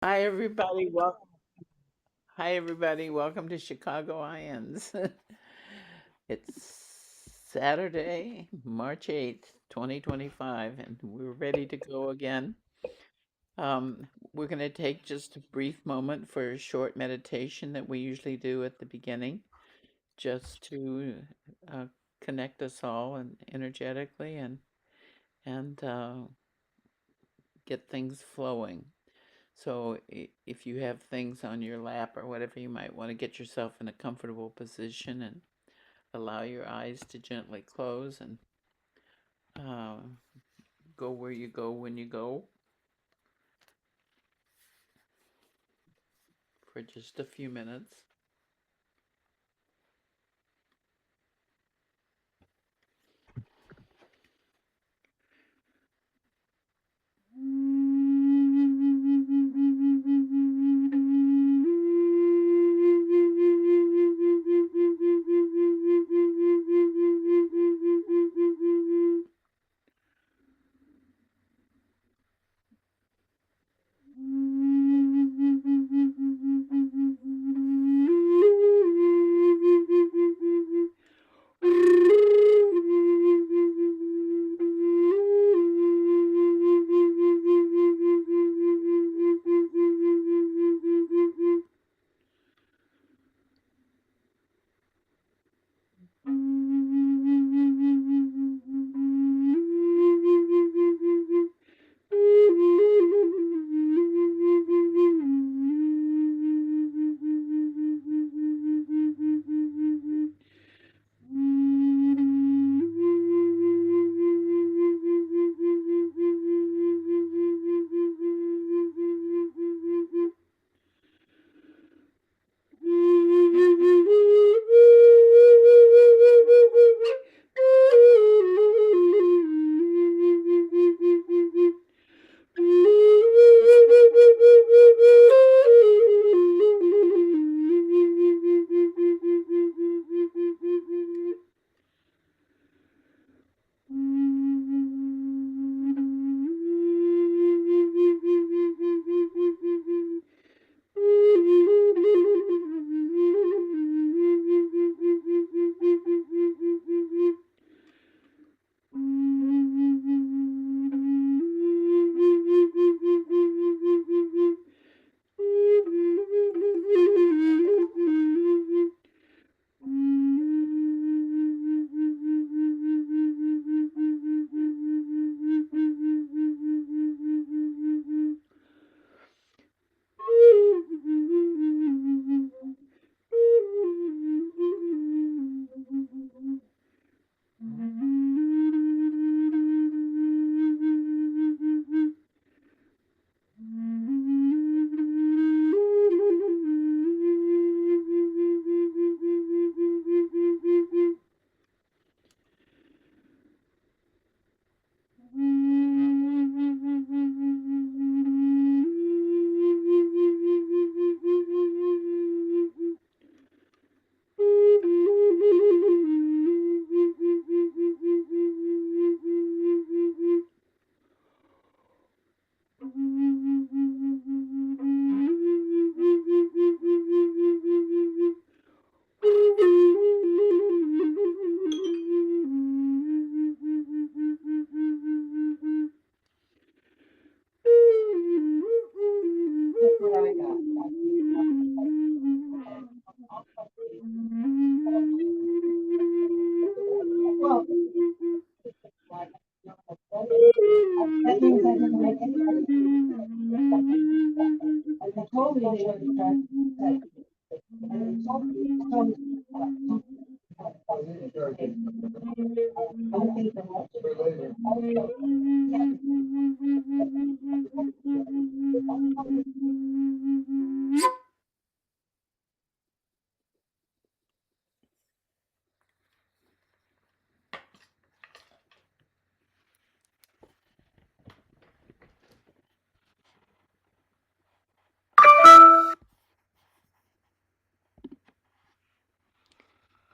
Hi, everybody. Hi, everybody. Welcome to Chicago IANDS. It's Saturday, March 8th, 2025, and we're ready to go again. We're going to take just a brief moment for a short meditation that we usually do at the beginning, just to uh, connect us all and energetically and get things flowing. So if you have things on your lap or whatever, you might want to get yourself in a comfortable position and allow your eyes to gently close and uh, go where you go when you go for just a few minutes.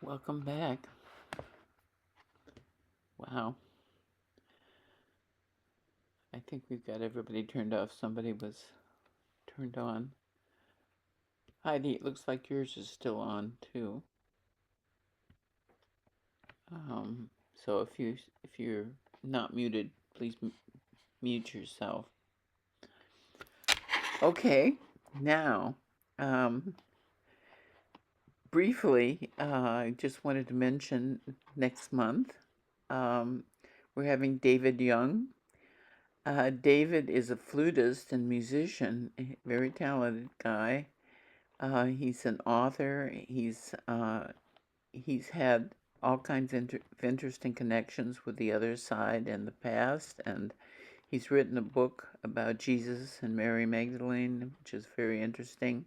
Welcome back. Wow. I think we've got everybody turned off. Somebody was turned on. Heidi, it looks like yours is still on too. So if you're not muted, please mute yourself. Okay, now, briefly, I just wanted to mention next month, we're having David Young. David is a flutist and musician, very talented guy. He's an author. He's had all kinds of interesting connections with the other side in the past, and he's written a book about Jesus and Mary Magdalene, which is very interesting,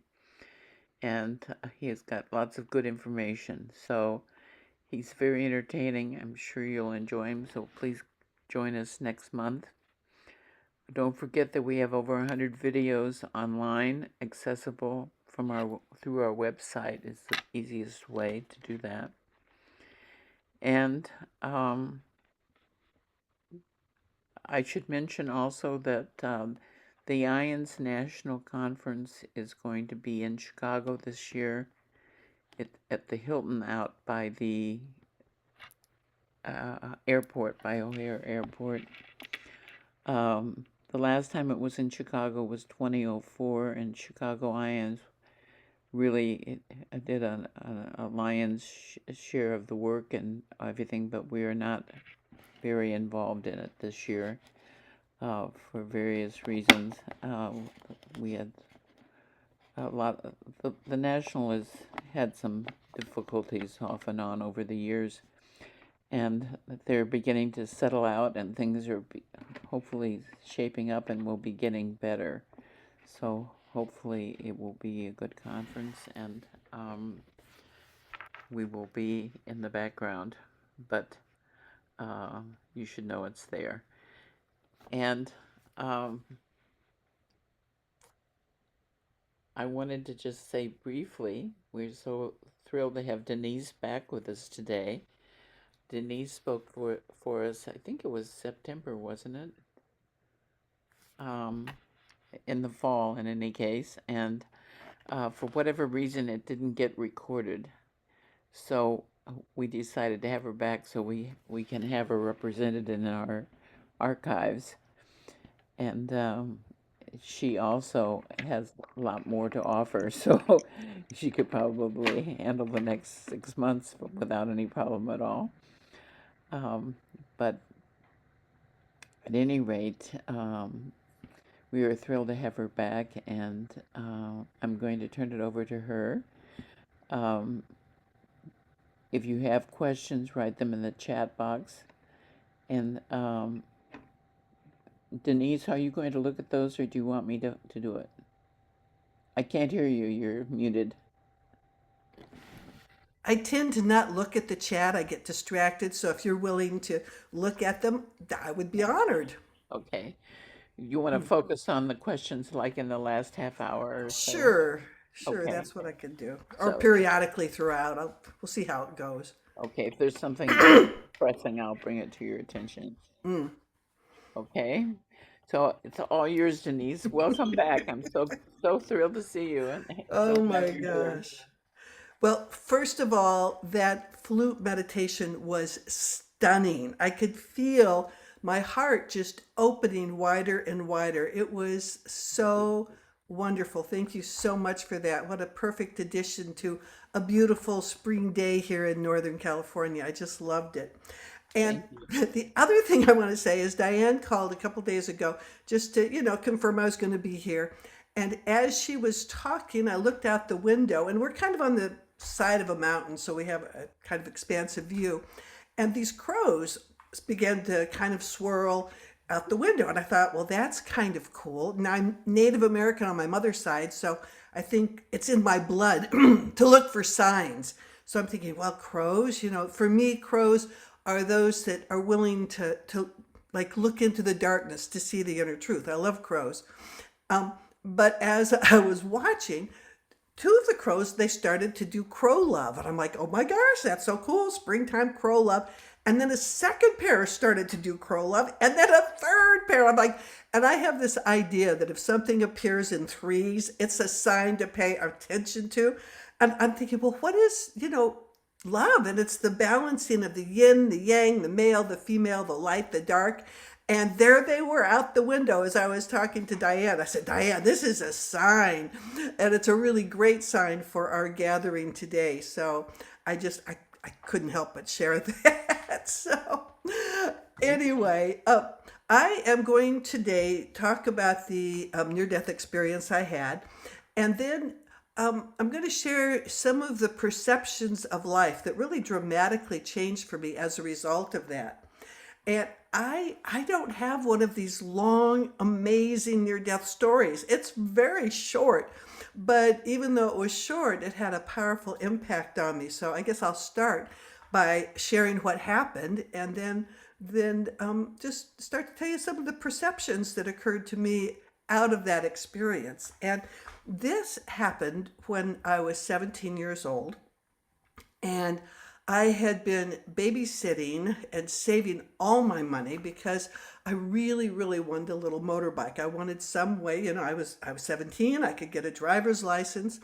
and he has got lots of good information. So he's very entertaining. I'm sure you'll enjoy him, so please join us next month. Don't forget that we have over 100 videos online accessible through our website is the easiest way to do that. And I should mention also that the IANDS National Conference is going to be in Chicago this year at the Hilton out by the airport, by O'Hare Airport. The last time it was in Chicago was 2004, and Chicago IANDS really did a lion's share of the work and everything, but we are not very involved in it this year for various reasons. We had a lot. The National has had some difficulties off and on over the years, and they're beginning to settle out, and things are hopefully shaping up and will be getting better. So hopefully it will be a good conference, and we will be in the background, but you should know it's there. And I wanted to just say briefly, we're so thrilled to have Denise back with us today. Denise spoke for us, I think it was September, wasn't it? In the fall, in any case, and for whatever reason, it didn't get recorded. So we decided to have her back so we can have her represented in our archives. And she also has a lot more to offer, so she could probably handle the next 6 months without any problem at all. But at any rate, we are thrilled to have her back, and I'm going to turn it over to her. If you have questions, write them in the chat box. And Denise, are you going to look at those, or do you want me to do it? I can't hear you. You're muted. I tend to not look at the chat. I get distracted. So if you're willing to look at them, I would be honored. Okay. You want to focus on the questions like in the last half hour or so? Sure, sure, Okay. that's what I could do. Or So, periodically throughout. We'll see how it goes. okay, if there's something very pressing, I'll bring it to your attention. Mm. Okay. So it's all yours, Denise. Welcome back. I'm so thrilled to see you, and so Oh glad my you're here. gosh. Well, first of all, that flute meditation was stunning. I could feel my heart just opening wider and wider. It was so wonderful. Thank you so much for that. What a perfect addition to a beautiful spring day here in Northern California. I just loved it. And Thank you. the other thing I want to say is Diane called a couple days ago just to, confirm I was going to be here. And as she was talking, I looked out the window, and we're kind of on the side of a mountain, so we have a kind of expansive view. And these crows began to kind of swirl out the window. And I thought, well, that's kind of cool. Now, I'm Native American on my mother's side, so I think it's in my blood to look for signs. So I'm thinking, well, crows, for me, crows are those that are willing to like look into the darkness to see the inner truth. I love crows. But as I was watching, two of the crows, they started to do crow love. And I'm like, oh my gosh, that's so cool. Springtime crow love. And then a second pair started to do crow love, and then a third pair. I'm like, and I have this idea that if something appears in threes, it's a sign to pay attention to. And I'm thinking, well, what is, love? And it's the balancing of the yin, the yang, the male, the female, the light, the dark. And there they were out the window as I was talking to Diane. I said, Diane, this is a sign. And it's a really great sign for our gathering today. So I couldn't help but share that. So anyway, I am going today talk about the near-death experience I had. And then I'm going to share some of the perceptions of life that really dramatically changed for me as a result of that. And I don't have one of these long, amazing near-death stories. It's very short, but even though it was short, it had a powerful impact on me. So I guess I'll start by sharing what happened, and then just start to tell you some of the perceptions that occurred to me out of that experience. And this happened when I was 17 years old, and I had been babysitting and saving all my money because I really, really wanted a little motorbike. I wanted some way, I was 17, I could get a driver's license.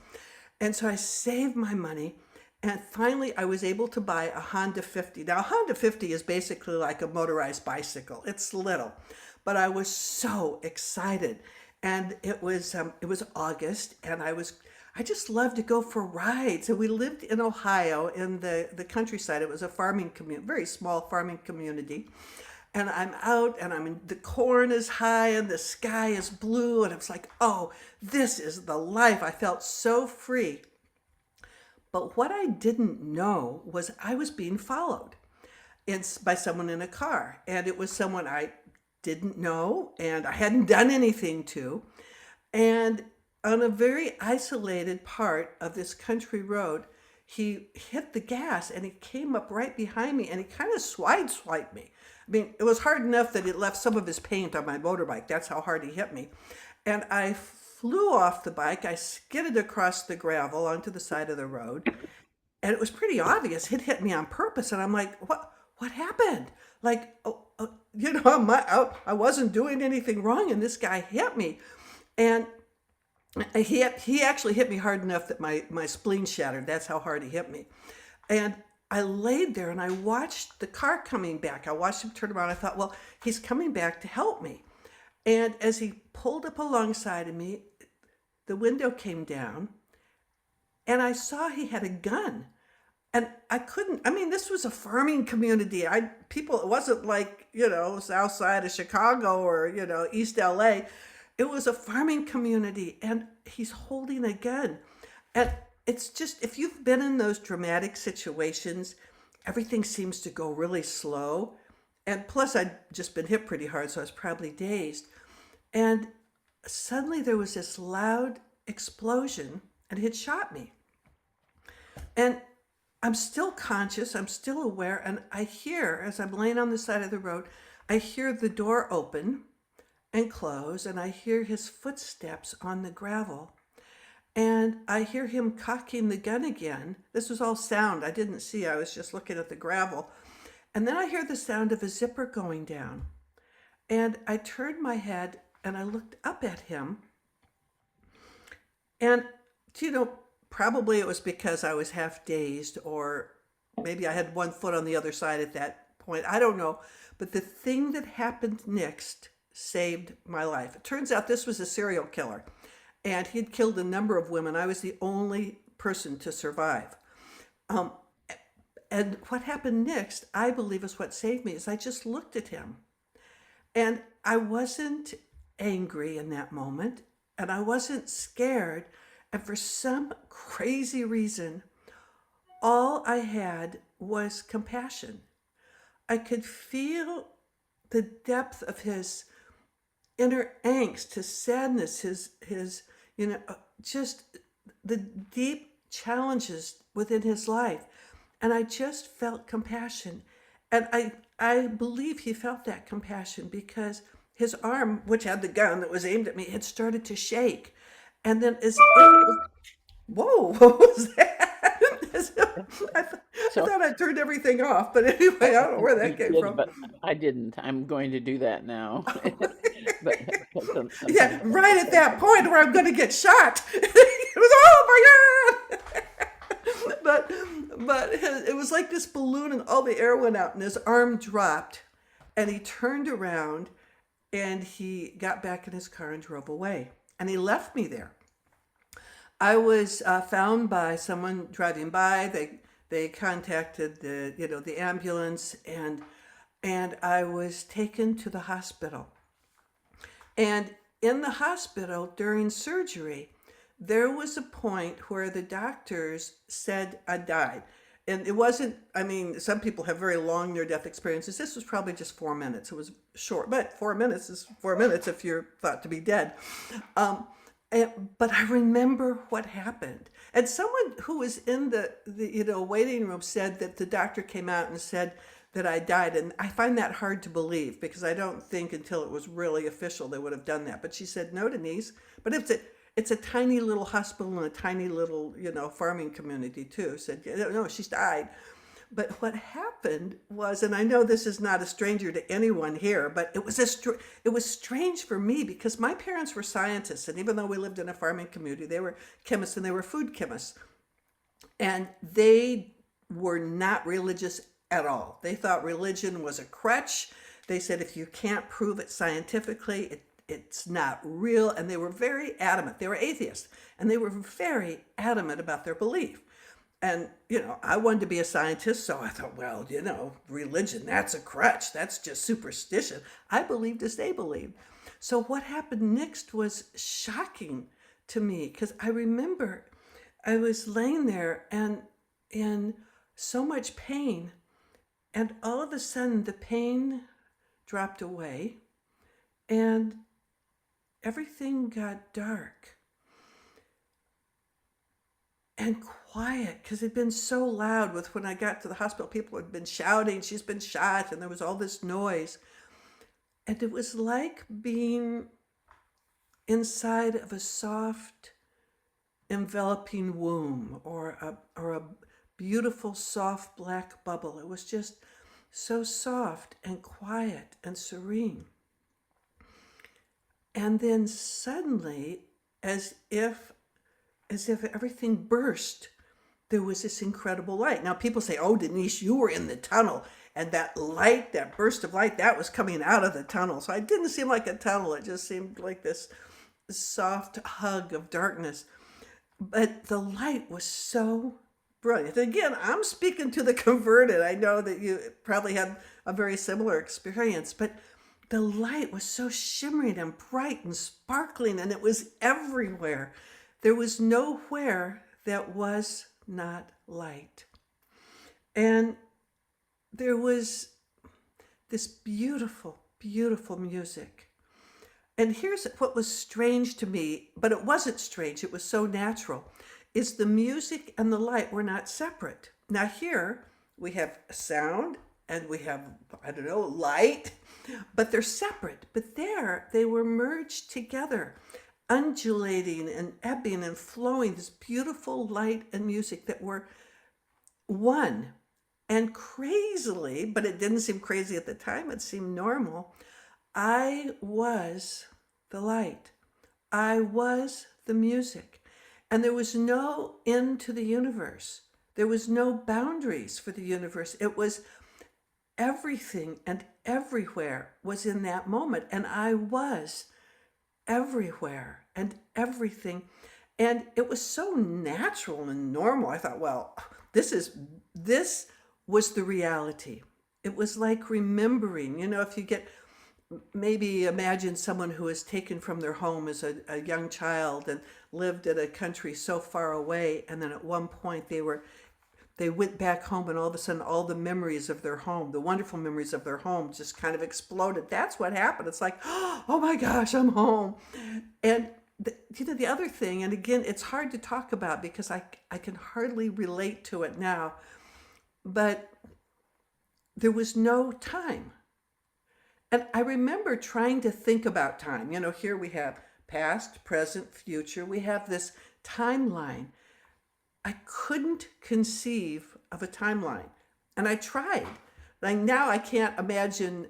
And so I saved my money, and finally I was able to buy a Honda 50. Now, a Honda 50 is basically like a motorized bicycle. It's little, but I was so excited. And it was August, and I just loved to go for rides. And we lived in Ohio in the countryside. It was a farming community, very small farming community. And I'm out, and the corn is high and the sky is blue. And I was like, oh, this is the life. I felt so free. But what I didn't know was I was being followed by someone in a car. And it was someone I didn't know and I hadn't done anything to. And on a very isolated part of this country road, he hit the gas and he came up right behind me and he kind of swiped me. I mean, it was hard enough that it left some of his paint on my motorbike. That's how hard he hit me. And I flew off the bike. I skidded across the gravel onto the side of the road. And it was pretty obvious he'd hit me on purpose. And I'm like, what happened? Like, I wasn't doing anything wrong, and this guy hit me. And he actually hit me hard enough that my spleen shattered. That's how hard he hit me. And I laid there and I watched the car coming back. I watched him turn around. I thought, well, he's coming back to help me. And as he pulled up alongside of me, the window came down and I saw he had a gun. And this was a farming community. It wasn't like, south side of Chicago or, East LA. It was a farming community, and he's holding a gun. And it's just, if you've been in those dramatic situations, everything seems to go really slow. And plus, I'd just been hit pretty hard, so I was probably dazed. And suddenly there was this loud explosion, and it had shot me. And I'm still conscious, I'm still aware, and I hear, as I'm laying on the side of the road, I hear the door open and close, and I hear his footsteps on the gravel. And I hear him cocking the gun again. This was all sound. I didn't see. I was just looking at the gravel. And then I hear the sound of a zipper going down. And I turned my head and I looked up at him. And, probably it was because I was half dazed, or maybe I had one foot on the other side at that point. I don't know. But the thing that happened next saved my life. It turns out this was a serial killer, and he'd killed a number of women. I was the only person to survive. And what happened next, I believe, is what saved me, is I just looked at him. And I wasn't angry in that moment, and I wasn't scared. And for some crazy reason, all I had was compassion. I could feel the depth of his inner angst, his sadness, his just the deep challenges within his life. And I just felt compassion. And I believe he felt that compassion because his arm, which had the gun that was aimed at me, had started to shake. And then whoa, what was that? I, I So thought I turned everything off, but anyway, I don't know where that you came did, from. but I didn't. I'm going to do that now. But because Yeah, sometimes I right at forget that to do point where I'm going to get shot. It was, oh my God. But it was like this balloon, and all the air went out, and his arm dropped, and he turned around, and he got back in his car and drove away, and he left me there. I was found by someone driving by. They contacted the ambulance, and I was taken to the hospital. And in the hospital during surgery, there was a point where the doctors said I died. And it wasn't, I mean, some people have very long near death experiences. This was probably just 4 minutes. It was short, but 4 minutes is 4 minutes if you're thought to be dead. Um, but I remember what happened. And someone who was in the waiting room said that the doctor came out and said that I died. And I find that hard to believe because I don't think until it was really official they would have done that. But she said, no, Denise. But it's a tiny little hospital in a tiny little, farming community too. Said, no, she's died. But what happened was, and I know this is not a stranger to anyone here, but it was strange for me because my parents were scientists, and even though we lived in a farming community, they were chemists and they were food chemists, and they were not religious at all. They thought religion was a crutch. They said if you can't prove it scientifically, it's not real, and they were very adamant. They were atheists, and they were very adamant about their belief. And, I wanted to be a scientist, so I thought, well, religion, that's a crutch. That's just superstition. I believed as they believed. So what happened next was shocking to me because I remember I was laying there and in so much pain, and all of a sudden the pain dropped away and everything got dark and quiet because it'd been so loud. With when I got to the hospital, people had been shouting, she's been shot, and there was all this noise. And it was like being inside of a soft, enveloping womb or a beautiful, soft black bubble. It was just so soft and quiet and serene. And then suddenly, as if everything burst, there was this incredible light. Now people say, oh, Denise, you were in the tunnel. And that light, that burst of light, that was coming out of the tunnel. So it didn't seem like a tunnel. It just seemed like this soft hug of darkness. But the light was so brilliant. Again, I'm speaking to the converted. I know that you probably had a very similar experience, but the light was so shimmering and bright and sparkling, and it was everywhere. There was nowhere that was not light. And there was this beautiful, beautiful music. And here's what was strange to me, but it wasn't strange, it was so natural, is the music and the light were not separate. Now here we have sound and we have, I don't know, light, but they're separate. But there they were merged together, undulating and ebbing and flowing, this beautiful light and music that were one. And crazily, but it didn't seem crazy at the time, it seemed normal, I was the light. I was the music. And there was no end to the universe. There was no boundaries for the universe. It was everything and everywhere was in that moment. And I was everywhere and everything. And it was so natural and normal. I thought, well, this was the reality. It was like remembering, if you get, maybe imagine someone who was taken from their home as a young child and lived in a country so far away, and then at one point they went back home, and all of a sudden all the memories of their home, the wonderful memories of their home, just kind of exploded. That's what happened. It's like, oh my gosh, I'm home. And the other thing, and again, it's hard to talk about because I can hardly relate to it now, but there was no time. And I remember trying to think about time. Here we have past, present, future. We have this timeline. I couldn't conceive of a timeline. And I tried. Like now I can't imagine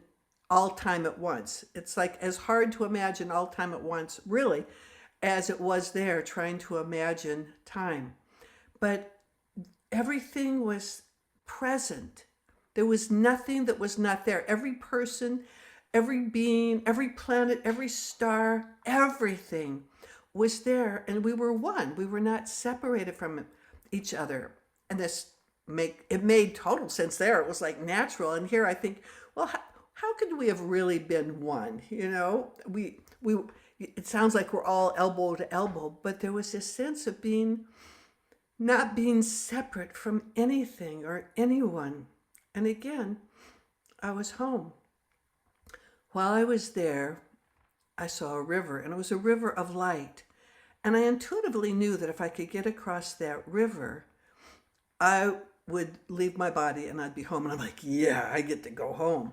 all time at once. It's like as hard to imagine all time at once, really, as it was there trying to imagine time. But everything was present. There was nothing that was not there. Every person, every being, every planet, every star, everything was there, and we were one. We were not separated from each other. And this make it made total sense there. It was like natural. And here I think, well, how could we have really been one? You know, we it sounds like we're all elbow to elbow, but there was this sense of being not being separate from anything or anyone. And again, I was home. While I was there, I saw a river, and it was a river of light. And I intuitively knew that if I could get across that river, I would leave my body and I'd be home. And I'm like, yeah, I get to go home.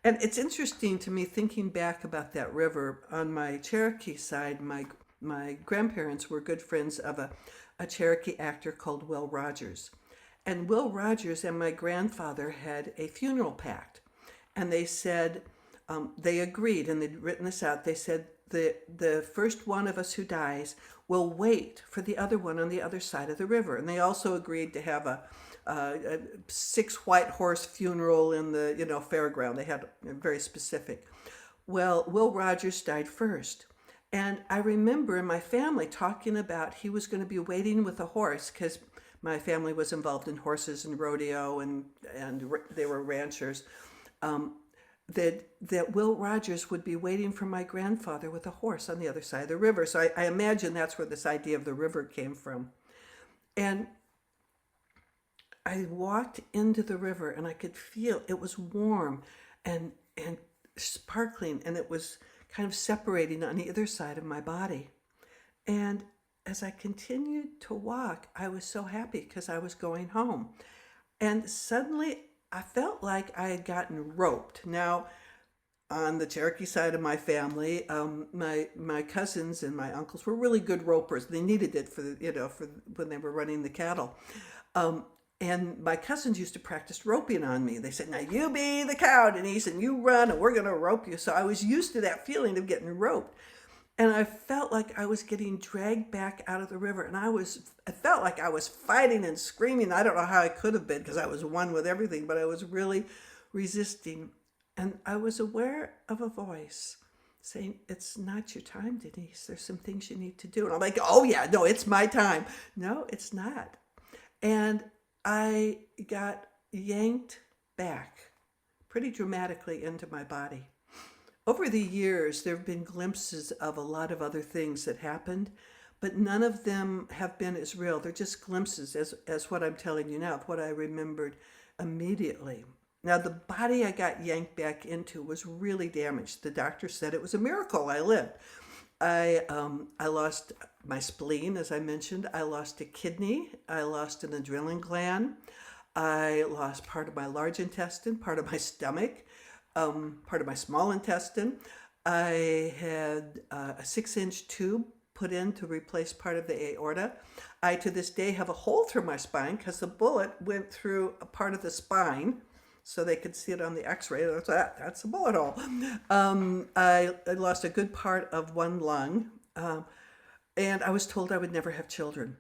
And it's interesting to me thinking back about that river. On my Cherokee side, my grandparents were good friends of a Cherokee actor called Will Rogers. And Will Rogers and my grandfather had a funeral pact. And they said, they agreed, and they'd written this out. They said, the first one of us who dies will wait for the other one on the other side of the river. And they also agreed to have a 6 white horse funeral in the fairground. They had very specific. Well, Will Rogers died first. And I remember in my family talking about he was going to be waiting with a horse because my family was involved in horses and rodeo, and they were ranchers. That Will Rogers would be waiting for my grandfather with a horse on the other side of the river. So I imagine that's where this idea of the river came from. And I walked into the river and I could feel it was warm and sparkling, and it was kind of separating on either side of my body. And as I continued to walk, I was so happy because I was going home. And suddenly I felt like I had gotten roped. Now, on the Cherokee side of my family, my cousins and my uncles were really good ropers. They needed it for when they were running the cattle. And my cousins used to practice roping on me. They said, "Now you be the cow, Denise, and you run, and we're going to rope you." So I was used to that feeling of getting roped. And I felt like I was getting dragged back out of the river. And I felt like I was fighting and screaming. I don't know how I could have been because I was one with everything, but I was really resisting. And I was aware of a voice saying, "It's not your time, Denise. There's some things you need to do." And I'm like, "Oh yeah, no, it's my time." No, it's not. And I got yanked back pretty dramatically into my body. Over the years, there have been glimpses of a lot of other things that happened, but none of them have been as real. They're just glimpses, as what I'm telling you now, of what I remembered immediately. Now, the body I got yanked back into was really damaged. The doctor said it was a miracle I lived. I lost my spleen, as I mentioned. I lost a kidney. I lost an adrenal gland. I lost part of my large intestine, part of my stomach, part of my small intestine. I had a 6-inch tube put in to replace part of the aorta. I, to this day, have a hole through my spine because the bullet went through a part of the spine, so they could see it on the x-ray. That's a bullet hole. I lost a good part of one lung, and I was told I would never have children.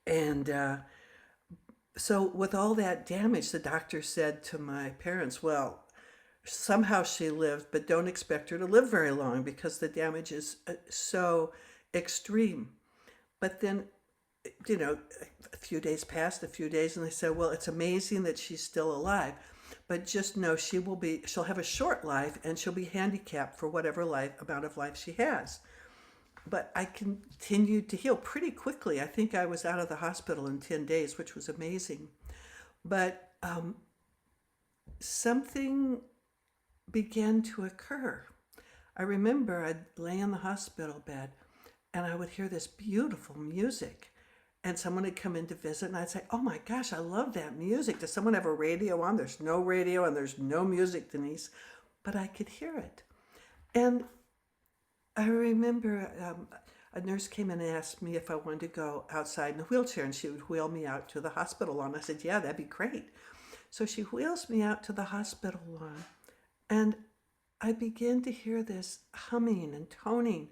And so with all that damage, the doctor said to my parents, "Well, somehow she lived, but don't expect her to live very long because the damage is so extreme." But then, a few days passed, a few days, and they said, "Well, it's amazing that she's still alive, but just know she'll have a short life and she'll be handicapped for whatever amount of life she has." But I continued to heal pretty quickly. I think I was out of the hospital in 10 days, which was amazing. But something began to occur. I remember I'd lay in the hospital bed and I would hear this beautiful music. And someone had come in to visit, and I'd say, "Oh my gosh, I love that music. Does someone have a radio on?" There's no radio and there's no music, Denise. But I could hear it. And I remember a nurse came in and asked me if I wanted to go outside in a wheelchair, and she would wheel me out to the hospital lawn. I said, yeah, that'd be great. So she wheels me out to the hospital lawn, and I begin to hear this humming and toning.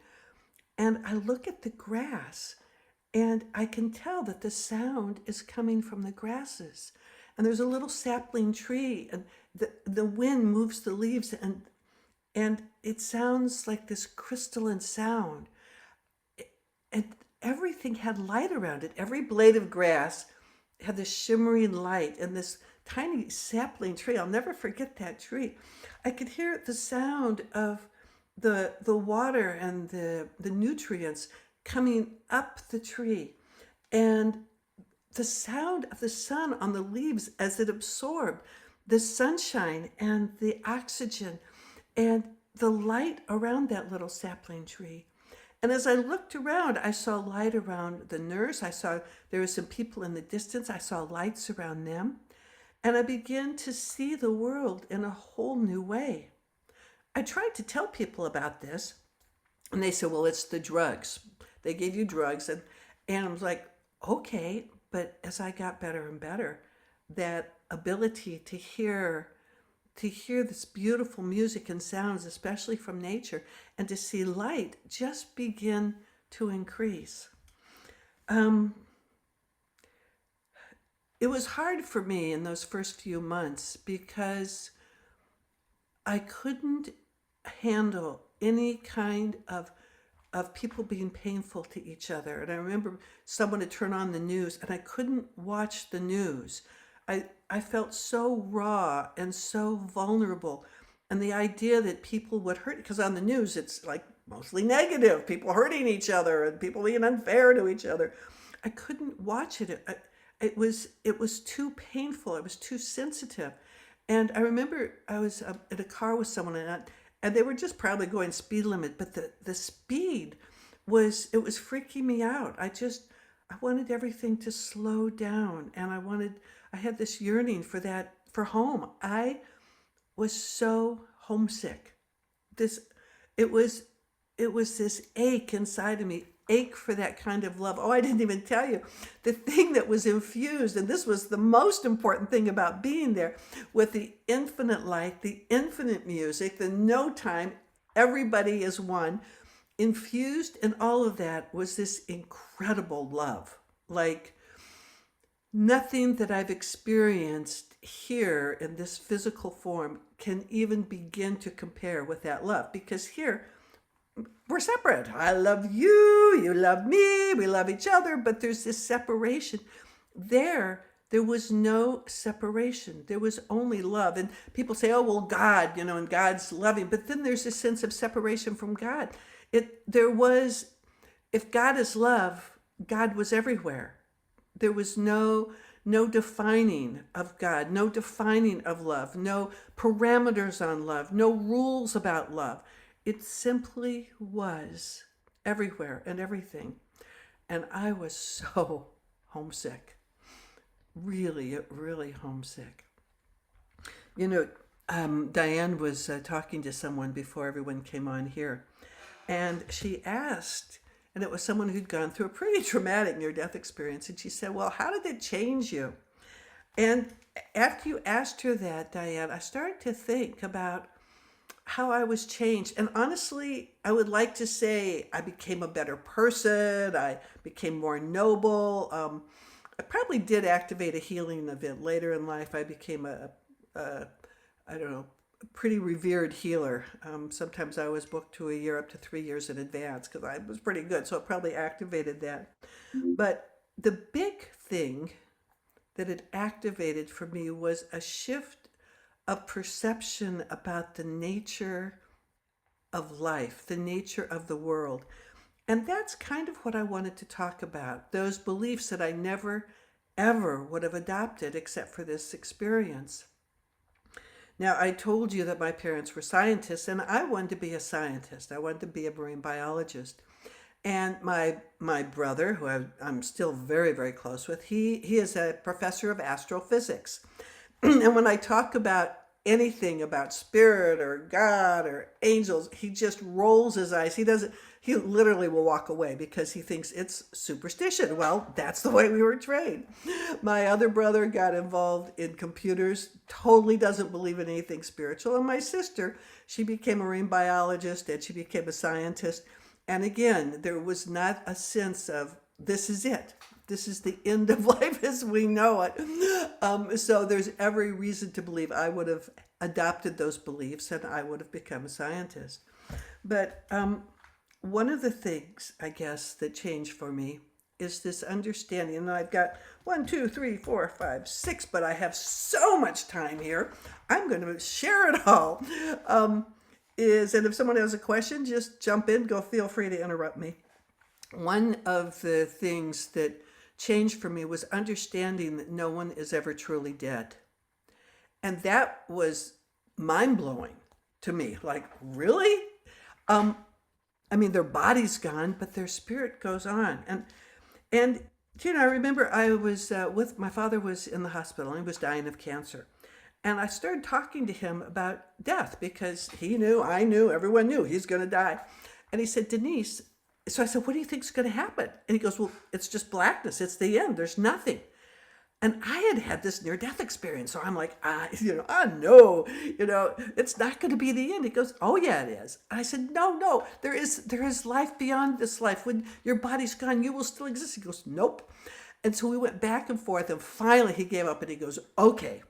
And I look at the grass, and I can tell that the sound is coming from the grasses. And there's a little sapling tree, and the wind moves the leaves, and it sounds like this crystalline sound. And everything had light around it. Every blade of grass had this shimmering light, and this tiny sapling tree. I'll never forget that tree. I could hear the sound of the water and the nutrients coming up the tree, and the sound of the sun on the leaves as it absorbed the sunshine and the oxygen and the light around that little sapling tree. And as I looked around, I saw light around the nurse. I saw there were some people in the distance. I saw lights around them. And I began to see the world in a whole new way. I tried to tell people about this, and they said, well, it's the drugs. They gave you drugs. And I was like, okay. But as I got better and better, that ability to hear this beautiful music and sounds, especially from nature, and to see light just begin to increase. It was hard for me in those first few months because I couldn't handle any kind of people being painful to each other. And I remember someone would turn on the news, and I couldn't watch the news. I felt so raw and so vulnerable. And the idea that people would hurt, because on the news it's like mostly negative, people hurting each other and people being unfair to each other. I couldn't watch it. It was too painful. It was too sensitive. And I remember I was in a car with someone, and they were just probably going speed limit, but the speed was freaking me out. I wanted everything to slow down, and I had this yearning for home. I was so homesick. It was this ache inside of me, ache for that kind of love. Oh, I didn't even tell you the thing that was infused, and this was the most important thing about being there, with the infinite light, the infinite music, the no time, everybody is one. Infused in all of that was this incredible love, like nothing that I've experienced here in this physical form can even begin to compare with that love, because here we're separate. I love you, you love me, we love each other, but there's this separation. There was no separation. There was only love. And people say, oh, well, God, and God's loving. But then there's a sense of separation from God. If God is love, God was everywhere. There was no defining of God, no defining of love, no parameters on love, no rules about love. It simply was everywhere and everything. And I was so homesick, really, really homesick. Diane was talking to someone before everyone came on here, and she asked, and it was someone who'd gone through a pretty traumatic near-death experience, and she said, well, how did it change you? And after you asked her that, Diane, I started to think about how I was changed. And honestly, I would like to say I became a better person. I became more noble. I probably did activate a healing event later in life. I became a pretty revered healer. Sometimes I was booked to a year, up to 3 years in advance, because I was pretty good. So it probably activated that. But the big thing that it activated for me was a shift of perception about the nature of life, the nature of the world. And that's kind of what I wanted to talk about, those beliefs that I never, ever would have adopted except for this experience. Now, I told you that my parents were scientists, and I wanted to be a scientist. I wanted to be a marine biologist. And my brother, who I'm still very, very close with, he is a professor of astrophysics. And when I talk about anything about spirit or God or angels, he just rolls his eyes. he literally will walk away because he thinks it's superstition. Well, that's the way we were trained. My other brother got involved in computers, totally doesn't believe in anything spiritual. And my sister, she became a marine biologist and she became a scientist. And again, there was not a sense of this is it. This is the end of life as we know it. So there's every reason to believe I would have adopted those beliefs and I would have become a scientist. But one of the things, I guess, that changed for me is this understanding. And I've got 1, 2, 3, 4, 5, 6, but I have so much time here. I'm going to share it all. And if someone has a question, just jump in. Go, feel free to interrupt me. One of the things that changed for me was understanding that no one is ever truly dead. And that was mind blowing to me. Like, really? I mean, their body's gone, but their spirit goes on. And I remember I was my father was in the hospital and he was dying of cancer. And I started talking to him about death because he knew, I knew, everyone knew he's going to die. And he said, Denise, so I said, what do you think is going to happen? And he goes, well, it's just blackness. It's the end. There's nothing. And I had this near-death experience. So I'm like, no, it's not going to be the end. He goes, oh, yeah, it is. And I said, no, there is life beyond this life. When your body's gone, you will still exist. He goes, nope. And so we went back and forth. And finally he gave up and he goes, okay,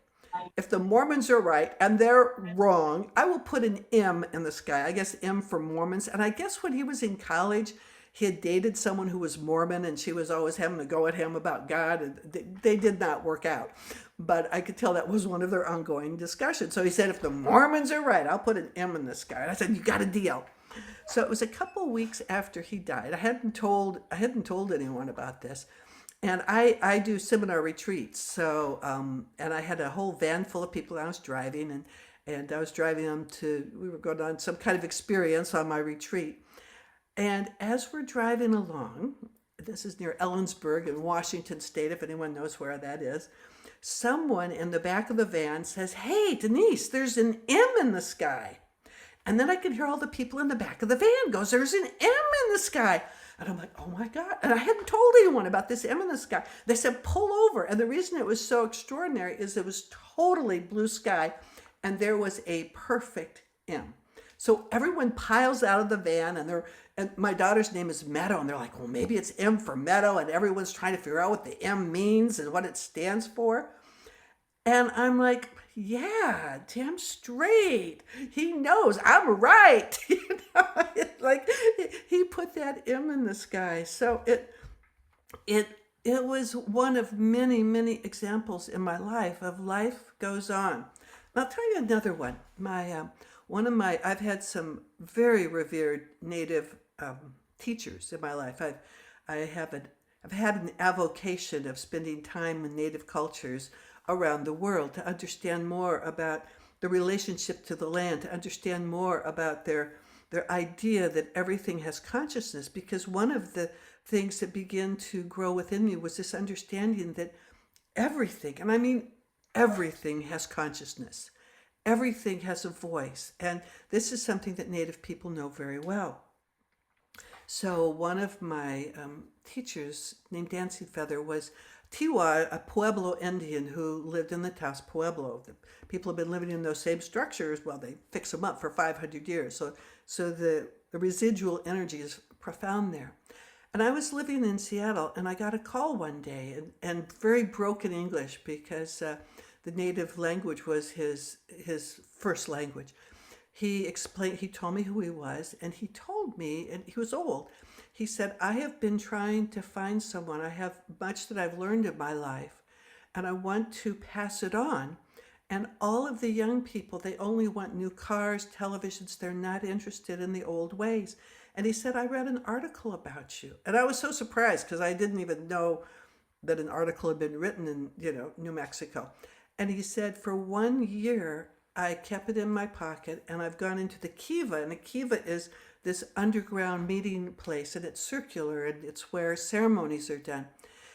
if the Mormons are right and they're wrong, I will put an M in the sky. I guess M for Mormons. And I guess when he was in college, he had dated someone who was Mormon and she was always having to go at him about God. And they did not work out. But I could tell that was one of their ongoing discussions. So he said, if the Mormons are right, I'll put an M in the sky. And I said, you got a deal. So it was a couple weeks after he died. I hadn't told anyone about this. And I do seminar retreats. So, and I had a whole van full of people I was driving and I was driving them we were going on some kind of experience on my retreat. And as we're driving along, this is near Ellensburg in Washington State, if anyone knows where that is, someone in the back of the van says, hey, Denise, there's an M in the sky. And then I could hear all the people in the back of the van goes, there's an M in the sky. And I'm like, oh my God. And I hadn't told anyone about this M in the sky. They said, pull over. And the reason it was so extraordinary is it was totally blue sky and there was a perfect M. So everyone piles out of the van and my daughter's name is Meadow. And they're like, well, maybe it's M for Meadow. And everyone's trying to figure out what the M means and what it stands for. And I'm like, yeah, damn straight. He knows I'm right. Like he put that M in the sky. So it was one of many, many examples in my life of life goes on. And I'll tell you another one. I've had some very revered Native teachers in my life. I've had an avocation of spending time in Native cultures around the world to understand more about the relationship to the land, to understand more about their idea that everything has consciousness. Because one of the things that began to grow within me was this understanding that everything, and I mean everything, has consciousness. Everything has a voice. And this is something that Native people know very well. So one of my teachers named Dancing Feather was Tiwa, a Pueblo Indian who lived in the Taos Pueblo. The people have been living in those same structures. Well, they fix them up for 500 years. So the residual energy is profound there. And I was living in Seattle and I got a call one day and very broken English because the native language was his first language. He told me who he was, and he told me, and he was old, he said, I have been trying to find someone. I have much that I've learned in my life, and I want to pass it on. And all of the young people, they only want new cars, televisions. They're not interested in the old ways. And he said, I read an article about you. And I was so surprised because I didn't even know that an article had been written in, New Mexico. And he said, for 1 year, I kept it in my pocket and I've gone into the kiva. And the kiva is this underground meeting place and it's circular and it's where ceremonies are done.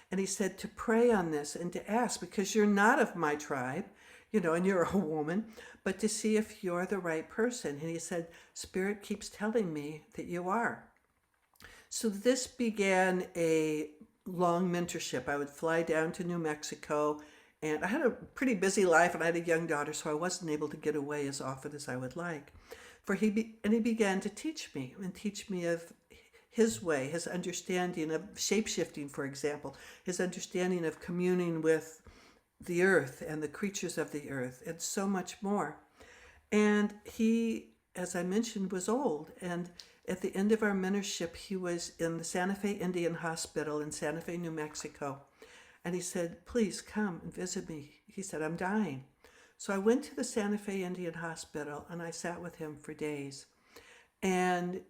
And he said to pray on this and to ask, because you're not of my tribe, and you're a woman, but to see if you're the right person. And he said, Spirit keeps telling me that you are. So this began a long mentorship. I would fly down to New Mexico, and I had a pretty busy life, and I had a young daughter, so I wasn't able to get away as often as I would like. And he began to teach me of his way, his understanding of shapeshifting, for example, his understanding of communing with the earth and the creatures of the earth, and so much more. And he, as I mentioned, was old. And at the end of our mentorship, he was in the Santa Fe Indian Hospital in Santa Fe, New Mexico. And he said, please come and visit me. He said, I'm dying. So I went to the Santa Fe Indian Hospital and I sat with him for days. And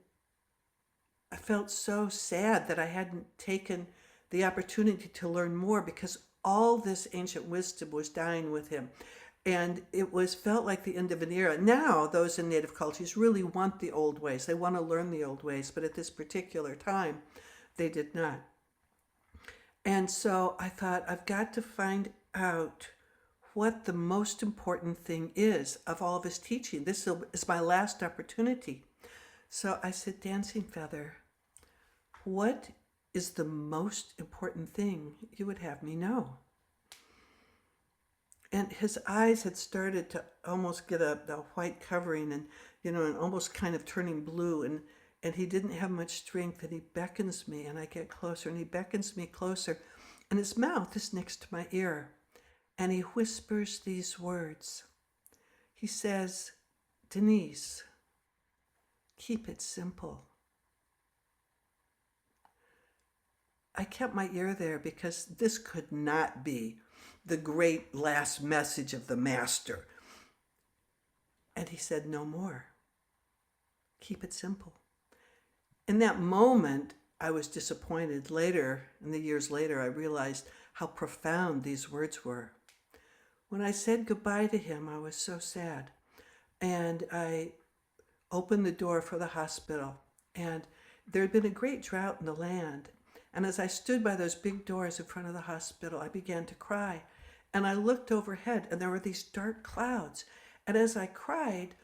I felt so sad that I hadn't taken the opportunity to learn more, because all this ancient wisdom was dying with him. And it was felt like the end of an era. Now, those in native cultures really want the old ways. They want to learn the old ways, but at this particular time, they did not. And so I thought, I've got to find out what the most important thing is of all of his teaching. This is my last opportunity. So I said, Dancing Feather, what is the most important thing you would have me know? And his eyes had started to almost get a white covering, and and almost kind of turning blue, and he didn't have much strength, and he beckons me, and I get closer, and he beckons me closer, and his mouth is next to my ear, and he whispers these words. He says, Denise, keep it simple. I kept my ear there because this could not be the great last message of the master. And he said, no more. Keep it simple. In that moment, I was disappointed. Later, in the years later, I realized how profound these words were. When I said goodbye to him, I was so sad. And I opened the door for the hospital. And there had been a great drought in the land. And as I stood by those big doors in front of the hospital, I began to cry. And I looked overhead, and there were these dark clouds. And as I cried,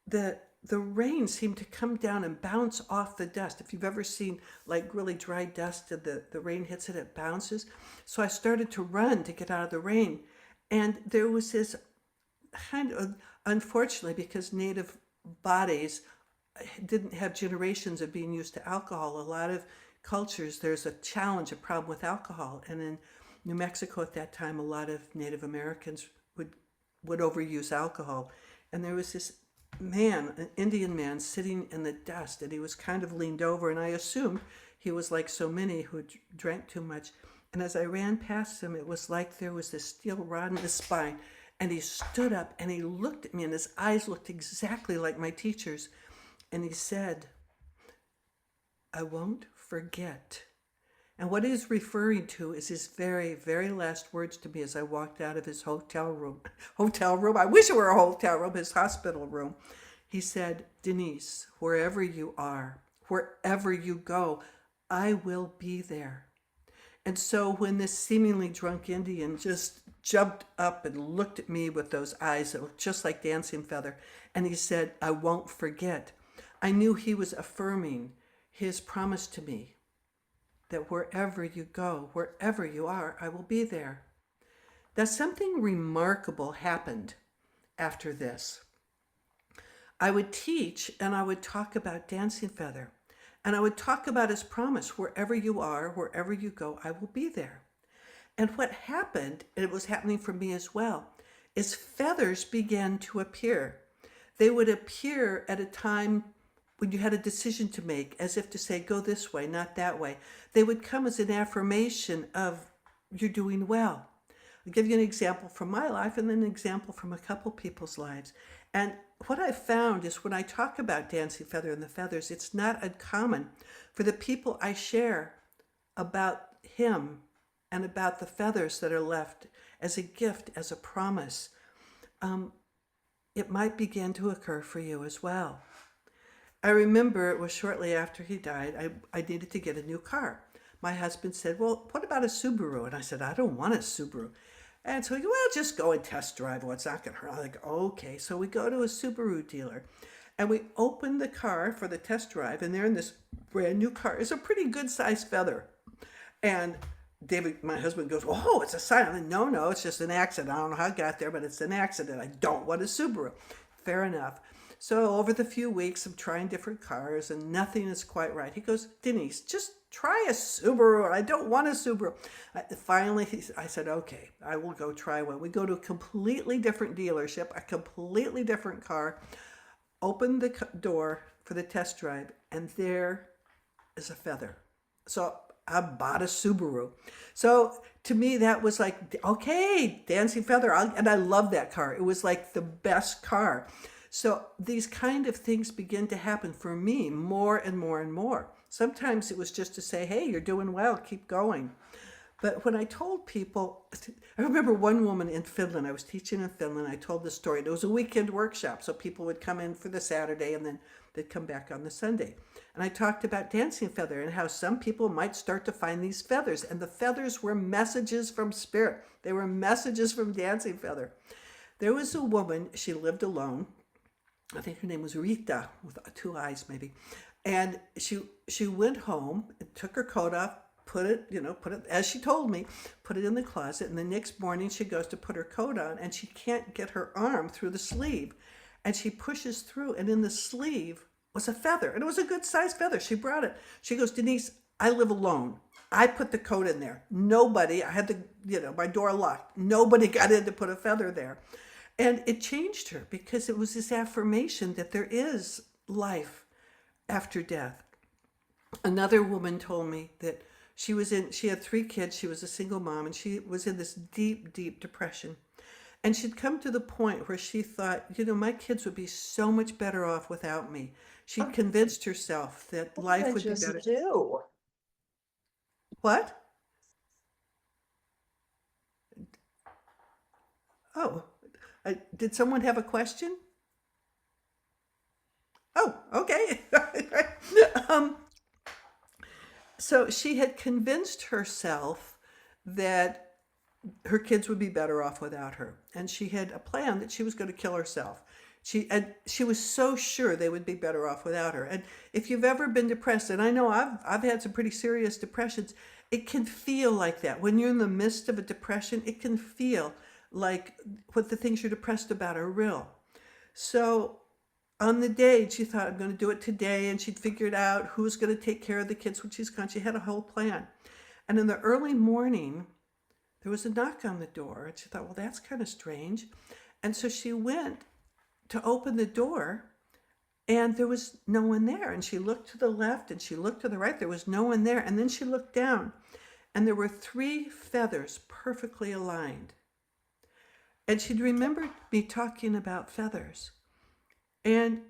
the rain seemed to come down and bounce off the dust. If you've ever seen like really dry dust and the rain hits it, it bounces. So I started to run to get out of the rain. And there was this kind of, unfortunately, because native bodies didn't have generations of being used to alcohol, a lot of cultures, there's a challenge, a problem with alcohol. And in New Mexico at that time, a lot of Native Americans would overuse alcohol. And there was this man, an Indian man, sitting in the dust, and he was kind of leaned over, and I assumed he was like so many who drank too much. And as I ran past him, it was like there was this steel rod in his spine, and he stood up and he looked at me, and his eyes looked exactly like my teacher's, and he said, I won't forget. And what he's referring to is his very, very last words to me as I walked out of his hotel room. I wish it were a hotel room, his hospital room. He said, Denise, wherever you are, wherever you go, I will be there. And so when this seemingly drunk Indian just jumped up and looked at me with those eyes that looked just like Dancing Feather, and he said, I won't forget, I knew he was affirming his promise to me that wherever you go, wherever you are, I will be there. That something remarkable happened after this. I would teach and I would talk about Dancing Feather, and I would talk about his promise, wherever you are, wherever you go, I will be there. And what happened, and it was happening for me as well, is feathers began to appear. They would appear at a time when you had a decision to make, as if to say, go this way, not that way. They would come as an affirmation of, you're doing well. I'll give you an example from my life and then an example from a couple people's lives. And what I found is when I talk about Dancing Feather and the feathers, it's not uncommon for the people I share about him and about the feathers that are left as a gift, as a promise. It might begin to occur for you as well. I remember it was shortly after he died, I needed to get a new car. My husband said, well, what about a Subaru? And I said, I don't want a Subaru. And so he said, well, just go and test drive one. It's not going to hurt. I'm like, okay. So we go to a Subaru dealer. And we opened the car for the test drive, and there in this brand new car is a pretty good sized feather. And David, my husband, goes, "Oh, it's a sign." I'm like, "No, no, it's just an accident. I don't know how it got there, but it's an accident. I don't want a Subaru." Fair enough. So over the few weeks of trying different cars and nothing is quite right, he goes, "Denise, just try a Subaru. I don't want a Subaru." Finally, I said, "Okay, I will go try one." We go to a completely different dealership, a completely different car, open the door for the test drive, and there is a feather. So I bought a Subaru. So to me, that was like, okay, dancing feather. And I love that car. It was like the best car. So these kind of things begin to happen for me more and more and more. Sometimes it was just to say, "Hey, you're doing well, keep going." But when I told people, I remember one woman in Finland, I was teaching in Finland, I told this story. It was a weekend workshop, so people would come in for the Saturday and then they'd come back on the Sunday. And I talked about dancing feather and how some people might start to find these feathers. And the feathers were messages from spirit. They were messages from dancing feather. There was a woman, she lived alone. I think her name was Rita, with two eyes maybe. And she went home and took her coat off, put it, as she told me, put it in the closet. And the next morning she goes to put her coat on and she can't get her arm through the sleeve. And she pushes through, and in the sleeve was a feather. And it was a good sized feather. She brought it. She goes, "Denise, I live alone. I put the coat in there. Nobody, I had my door locked. Nobody got in to put a feather there." And it changed her because it was this affirmation that there is life after death. Another woman told me that she had three kids, she was a single mom, and she was in this deep, deep depression. And she'd come to the point where she thought, "My kids would be so much better off without me." She'd convinced herself that What did life I would be just better. do? What? Oh, did someone have a question? Oh, okay. um, so she had convinced herself that her kids would be better off without her, and she had a plan that she was going to kill herself. She was so sure they would be better off without her. And if you've ever been depressed, and I know I've had some pretty serious depressions, it can feel like that when you're in the midst of a depression. It can feel like what the things you're depressed about are real. So on the day, she thought, "I'm going to do it today," and she'd figured out who's going to take care of the kids when she's gone. She had a whole plan. And in the early morning, there was a knock on the door, and she thought, "Well, that's kind of strange." And so she went to open the door, and there was no one there. And she looked to the left and she looked to the right. There was no one there. And then she looked down, and there were three feathers perfectly aligned. And she'd remembered me talking about feathers. And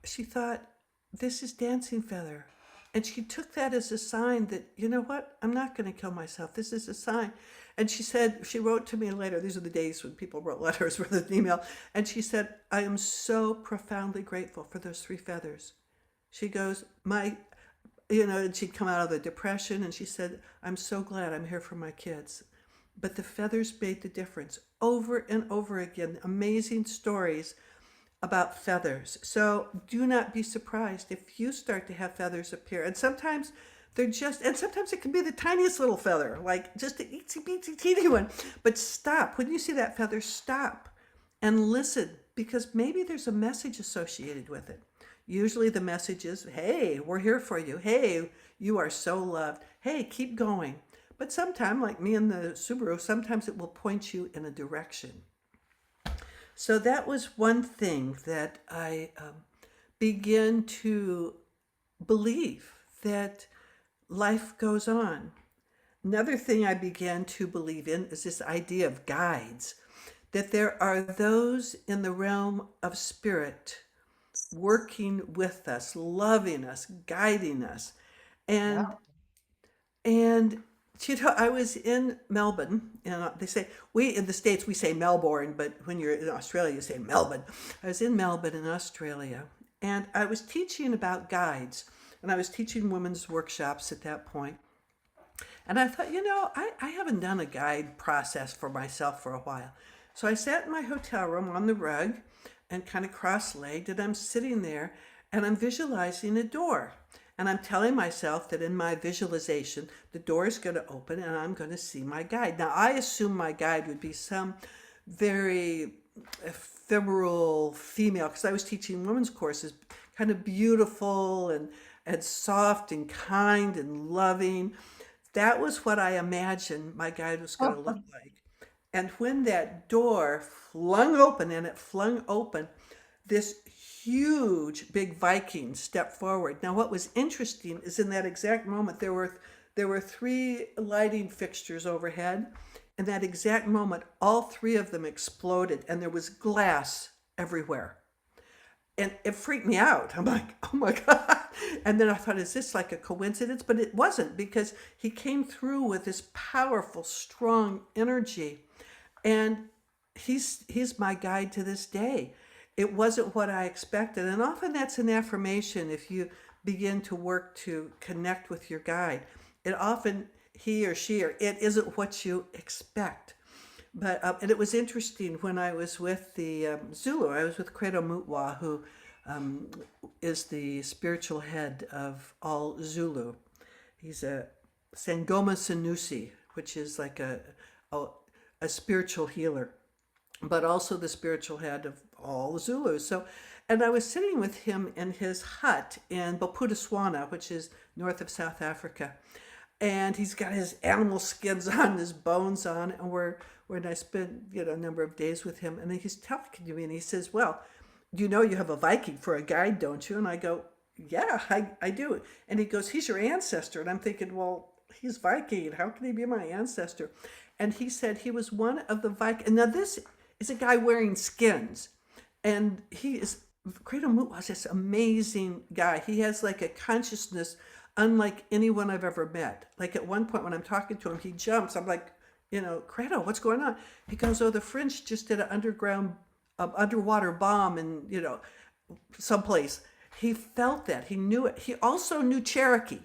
she thought, "This is dancing feather." And she took that as a sign that, "You know what? I'm not going to kill myself. This is a sign." And she wrote to me later. These are the days when people wrote letters rather than email. And she said, "I am so profoundly grateful for those three feathers." She goes, and she'd come out of the depression, and she said, "I'm so glad I'm here for my kids." But the feathers made the difference over and over again. Amazing stories about feathers. So do not be surprised if you start to have feathers appear. And sometimes sometimes it can be the tiniest little feather, like just an itsy bitsy teeny one. But stop. When you see that feather, stop and listen, because maybe there's a message associated with it. Usually the message is, "Hey, we're here for you. Hey, you are so loved. Hey, keep going." But sometimes, like me in the Subaru, sometimes it will point you in a direction. So that was one thing that I began to believe, that life goes on. Another thing I began to believe in is this idea of guides, that there are those in the realm of spirit working with us, loving us, guiding us. Yeah. And I was in Melbourne, and they say, we in the States, we say Melbourne, but when you're in Australia, you say Melbourne. I was in Melbourne in Australia, and I was teaching about guides, and I was teaching women's workshops at that point. And I thought, I haven't done a guide process for myself for a while. So I sat in my hotel room on the rug, and kind of cross-legged, and I'm sitting there and I'm visualizing a door. And I'm telling myself that in my visualization, the door is going to open and I'm going to see my guide. Now, I assume my guide would be some very ephemeral female, because I was teaching women's courses, kind of beautiful and soft and kind and loving. That was what I imagined my guide was going to look like. And when that door flung open, and it flung open, this huge big Viking stepped forward. Now, what was interesting is in that exact moment, there were three lighting fixtures overhead. In that exact moment, all three of them exploded, and there was glass everywhere. And it freaked me out. I'm like, oh my God. And then I thought, is this like a coincidence? But it wasn't, because he came through with this powerful, strong energy. And he's my guide to this day. It wasn't what I expected. And often that's an affirmation if you begin to work to connect with your guide. It often, he or she, or it isn't what you expect. But and it was interesting when I was with the Zulu. I was with Credo Mutwa, who um, is the spiritual head of all Zulu. He's a Sangoma Sanusi, which is like a, a spiritual healer, but also the spiritual head of all the Zulus. So, and I was sitting with him in his hut in Bophuthatswana, which is north of South Africa, and he's got his animal skins on, his bones on, and when I spent a number of days with him, and then he's talking to me, and he says, "Well, you know you have a Viking for a guide, don't you?" And I go, "Yeah, I do." And he goes, "He's your ancestor." And I'm thinking, well, he's Viking. How can he be my ancestor? And he said he was one of the Vikings. And now this is a guy wearing skins. And he is, Credo Moot was this amazing guy. He has like a consciousness unlike anyone I've ever met. Like at one point when I'm talking to him, he jumps. I'm like, Credo, what's going on? He goes, "Oh, the French just did an underwater bomb in, someplace." He felt that. He knew it. He also knew Cherokee.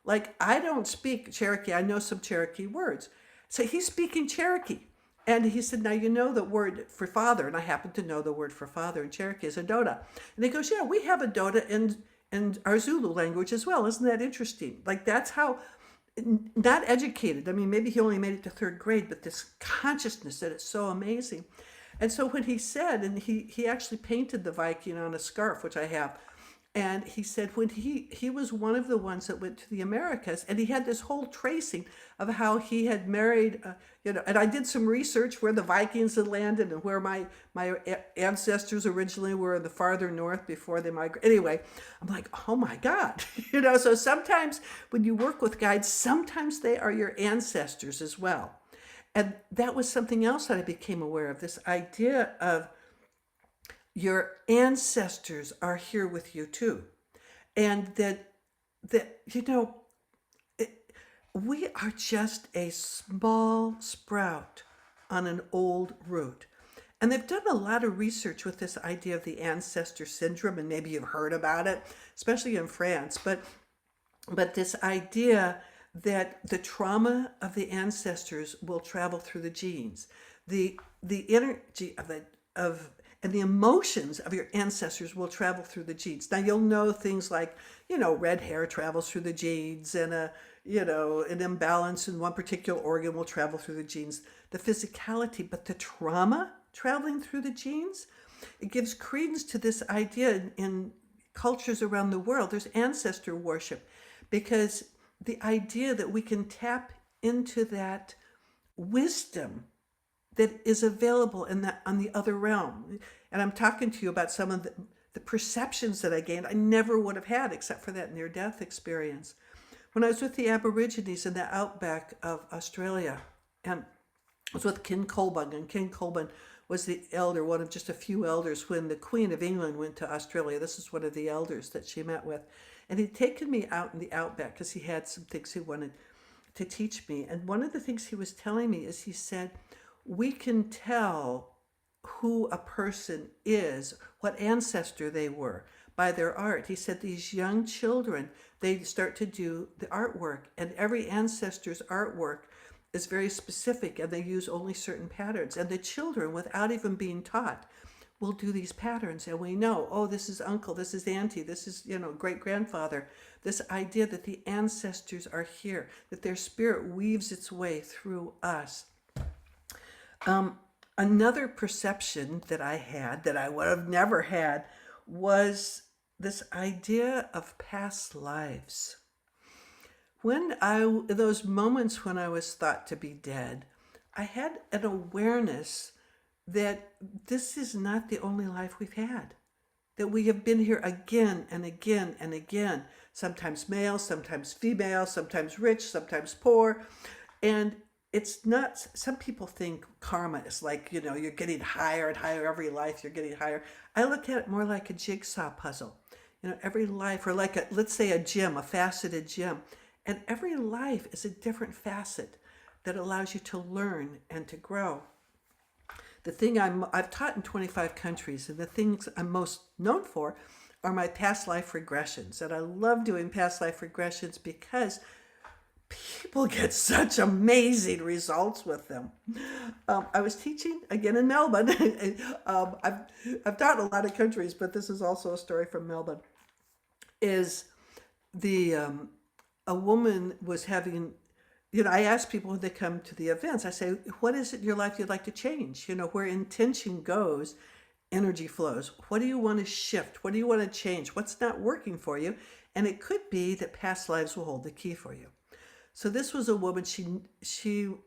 Like, I don't speak Cherokee. I know some Cherokee words. So he's speaking Cherokee. And he said, "Now you know the word for father." And I happen to know the word for father in Cherokee is a Doda. And he goes, "Yeah, we have a Doda in our Zulu language as well. Isn't that interesting?" Like, that's how, not educated. I mean, maybe he only made it to third grade, but this consciousness that it's so amazing. And so when he said, and he actually painted the Viking on a scarf, which I have, and he said when he was one of the ones that went to the Americas, and he had this whole tracing of how he had married, and I did some research where the Vikings had landed and where my ancestors originally were in the farther north before they migrated. Anyway, I'm like, oh my God, So sometimes when you work with guides, sometimes they are your ancestors as well. And that was something else that I became aware of, this idea of your ancestors are here with you too. And that we are just a small sprout on an old root. And they've done a lot of research with this idea of the ancestor syndrome, and maybe you've heard about it, especially in France. But this idea that the trauma of the ancestors will travel through the genes, the energy of and the emotions of your ancestors will travel through the genes. Now you'll know things like, red hair travels through the genes, and an imbalance in one particular organ will travel through the genes, the physicality, but the trauma traveling through the genes, it gives credence to this idea in cultures around the world. There's ancestor worship, because the idea that we can tap into that wisdom that is available on the other realm. And I'm talking to you about some of the perceptions that I gained I never would have had except for that near-death experience. When I was with the Aborigines in the outback of Australia, and I was with King Colbun, and King Colbun was the elder, one of just a few elders, when the Queen of England went to Australia. This is one of the elders that she met with. And he'd taken me out in the outback because he had some things he wanted to teach me. And one of the things he was telling me is, he said, we can tell who a person is, what ancestor they were, by their art. He said these young children, they start to do the artwork, and every ancestor's artwork is very specific, and they use only certain patterns. And the children, without even being taught, we'll do these patterns, and we know, oh, this is uncle, this is auntie, this is, great grandfather. This idea that the ancestors are here, that their spirit weaves its way through us. Another perception that I had that I would have never had was this idea of past lives. Those moments when I was thought to be dead, I had an awareness that this is not the only life we've had, that we have been here again and again and again, sometimes male, sometimes female, sometimes rich, sometimes poor. And it's not, some people think karma is like, you're getting higher and higher every life, you're getting higher. I look at it more like a jigsaw puzzle. Every life, or like let's say a gym, a faceted gym. And every life is a different facet that allows you to learn and to grow. The thing I've taught in 25 countries, and the things I'm most known for are my past life regressions. And I love doing past life regressions because people get such amazing results with them. I was teaching again in Melbourne. I've taught in a lot of countries, but this is also a story from Melbourne. Is the a woman was having, I ask people when they come to the events, I say, what is it in your life you'd like to change? Where intention goes, energy flows. What do you want to shift? What do you want to change? What's not working for you? And it could be that past lives will hold the key for you. So this was a woman, she,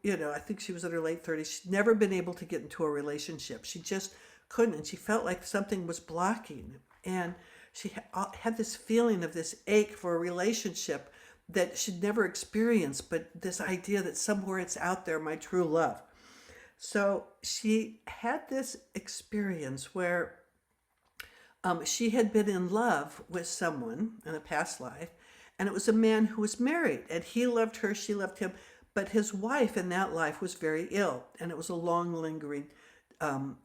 I think she was in her late 30s. She'd never been able to get into a relationship. She just couldn't, and she felt like something was blocking. And she had this feeling of this ache for a relationship that she'd never experienced, but this idea that somewhere it's out there, my true love. So she had this experience where she had been in love with someone in a past life, and it was a man who was married, and he loved her, she loved him, but his wife in that life was very ill, and it was a long lingering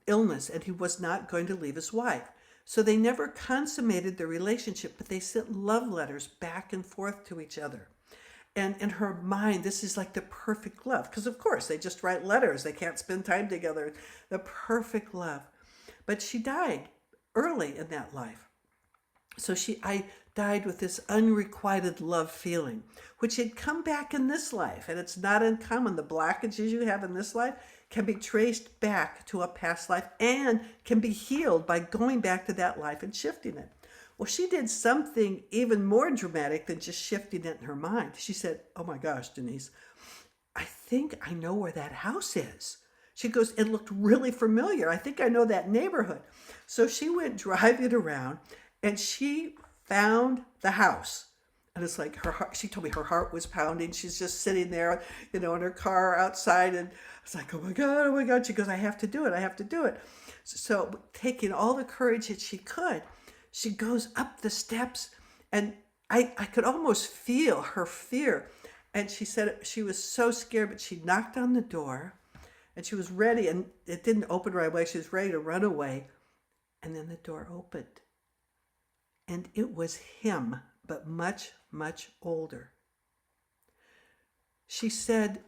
illness, and he was not going to leave his wife. So they never consummated their relationship, but they sent love letters back and forth to each other. And in her mind, this is like the perfect love, because of course they just write letters, they can't spend time together, the perfect love. But she died early in that life. So I died with this unrequited love feeling, which had come back in this life. And it's not uncommon. The blockages you have in this life can be traced back to a past life and can be healed by going back to that life and shifting it. Well, she did something even more dramatic than just shifting it in her mind. She said, oh my gosh, Denise, I think I know where that house is. She goes, it looked really familiar. I think I know that neighborhood. So she went driving around and she found the house. And it's like her heart, she told me her heart was pounding. She's just sitting there, in her car outside. And I was like, oh my God, oh my God. She goes, I have to do it. I have to do it. So taking all the courage that she could, she goes up the steps, and I could almost feel her fear. And she said she was so scared, but she knocked on the door and she was ready, and it didn't open right away. She was ready to run away. And then the door opened. And it was him, but much, much older. She said,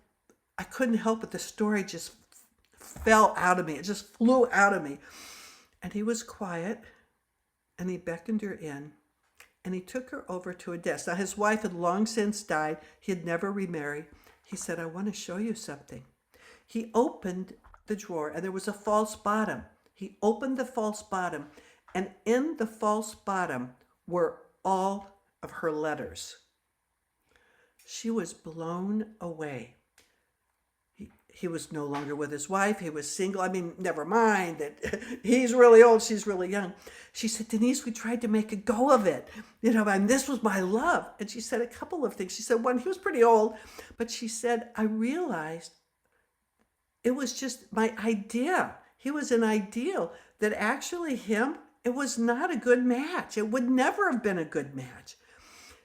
I couldn't help it. The story just fell out of me. It just flew out of me. And he was quiet, and he beckoned her in, and he took her over to a desk. Now, his wife had long since died. He had never remarried. He said, I want to show you something. He opened the drawer, and there was a false bottom. He opened the false bottom, and in the false bottom were all of her letters. She was blown away. He was no longer with his wife. He was single. I mean, never mind that he's really old, she's really young. She said, Denise, we tried to make a go of it. And this was my love. And she said a couple of things. She said, one, he was pretty old, but she said, I realized it was just my idea. He was an ideal that actually it was not a good match. It would never have been a good match.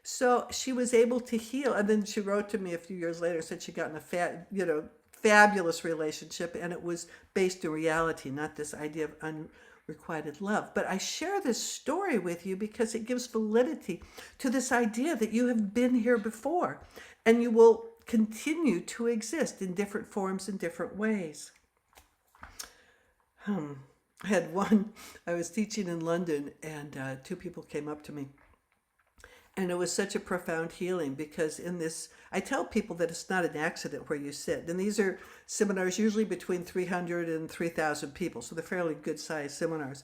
So she was able to heal. And then she wrote to me a few years later, said she got in a fabulous relationship, and it was based in reality, not this idea of unrequited love. But I share this story with you because it gives validity to this idea that you have been here before, and you will continue to exist in different forms in different ways. I had one, I was teaching in London, and two people came up to me. And it was such a profound healing because in this, I tell people that it's not an accident where you sit. And these are seminars usually between 300 and 3,000 people. So they're fairly good sized seminars.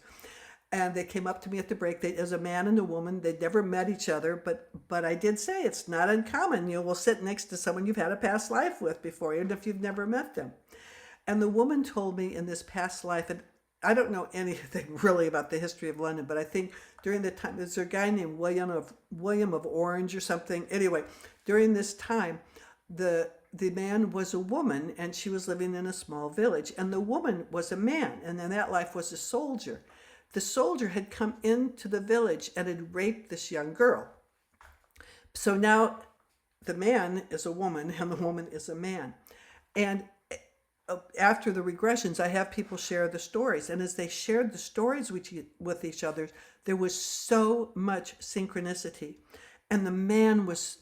And they came up to me at the break. They, as a man and a woman, they'd never met each other, but I did say it's not uncommon. You will sit next to someone you've had a past life with before, even if you've never met them. And the woman told me in this past life, and I don't know anything really about the history of London, but I think during the time, there's a guy named William of Orange or something. Anyway, during this time, the man was a woman, and she was living in a small village, and the woman was a man, and in that life was a soldier. The soldier had come into the village and had raped this young girl. So now the man is a woman and the woman is a man. And after the regressions, I have people share the stories. And as they shared the stories with each other, there was so much synchronicity. And the man was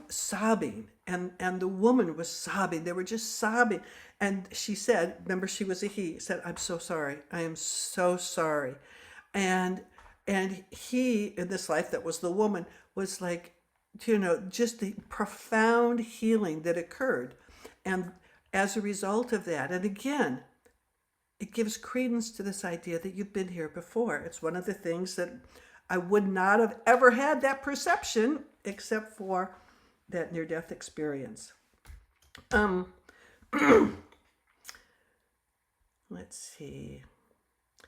sobbing, and the woman was sobbing. They were just sobbing. And she said, remember, she was a he, said, "I'm so sorry. I am so sorry." And he, in this life that was the woman, was like, just the profound healing that occurred. And as a result of that, and again, it gives credence to this idea that you've been here before. It's one of the things that I would not have ever had that perception except for that near-death experience. Let's see.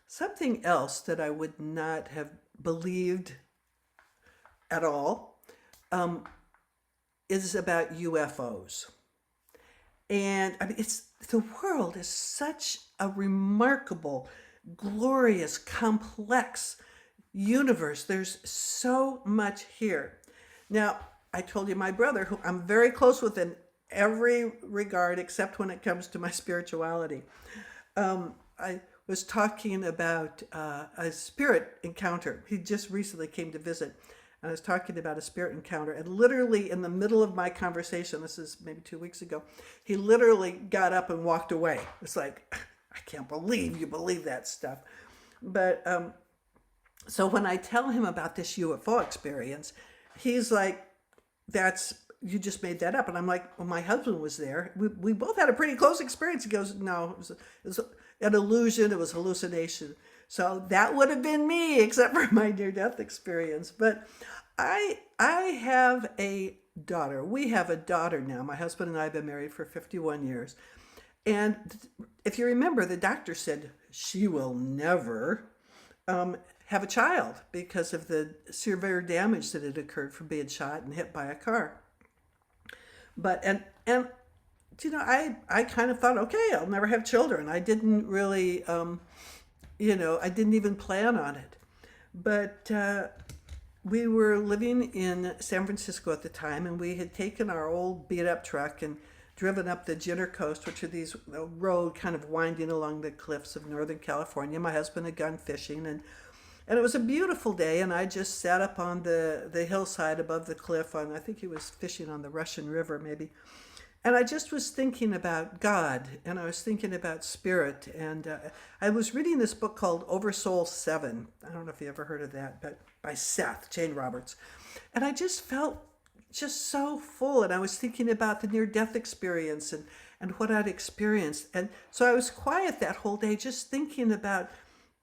Something else that I would not have believed at all is about UFOs. And I mean, the world is such a remarkable, glorious, complex universe. There's so much here. Now, I told you my brother, who I'm very close with in every regard except when it comes to my spirituality. I was talking about a spirit encounter. He just recently came to visit. I was talking about a spirit encounter, and literally in the middle of my conversation, this is maybe 2 weeks ago, he literally got up and walked away. It's like, I can't believe you believe that stuff. But so when I tell him about this UFO experience, he's like, you just made that up. And I'm like, well, my husband was there. We both had a pretty close experience. He goes, no, it was an illusion. It was hallucination. So that would have been me, except for my near-death experience. But I have a daughter. We have a daughter now. My husband and I have been married for 51 years. And if you remember, the doctor said she will never have a child because of the severe damage that had occurred from being shot and hit by a car. But, and I kind of thought, okay, I'll never have children. I didn't really, I didn't even plan on it. But we were living in San Francisco at the time, and we had taken our old beat-up truck and driven up the Jenner Coast, which are these road kind of winding along the cliffs of Northern California. My husband had gone fishing, and it was a beautiful day, and I just sat up on the hillside above the cliff. I think he was fishing on the Russian River, maybe. And I just was thinking about God, and I was thinking about spirit. And I was reading this book called Oversoul 7. I don't know if you ever heard of that, but by Seth, Jane Roberts. And I just felt just so full. And I was thinking about the near-death experience and what I'd experienced. And so I was quiet that whole day, just thinking about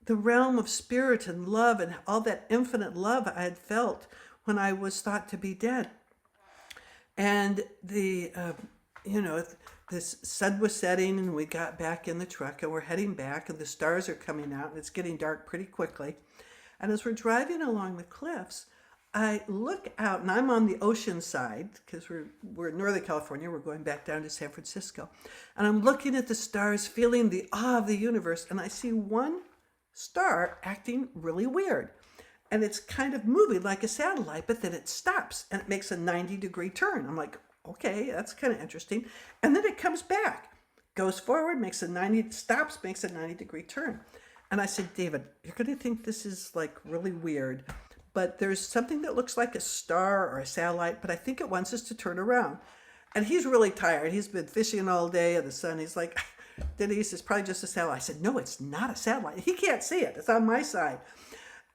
the realm of spirit and love and all that infinite love I had felt when I was thought to be dead. And this sun was setting, and we got back in the truck, and we're heading back, and the stars are coming out, and it's getting dark pretty quickly. And as we're driving along the cliffs, I look out, and I'm on the ocean side because we're in Northern California. We're going back down to San Francisco. And I'm looking at the stars, feeling the awe of the universe, and I see one star acting really weird. And it's kind of moving like a satellite, but then it stops, and it makes a 90-degree turn. I'm like, okay, that's kind of interesting. And then it comes back, goes forward, stops, makes a 90-degree turn. And I said, David, you're going to think this is like really weird, but there's something that looks like a star or a satellite, but I think it wants us to turn around. And he's really tired. He's been fishing all day in the sun. He's like, Denise, it's probably just a satellite. I said, no, it's not a satellite. He can't see it. It's on my side.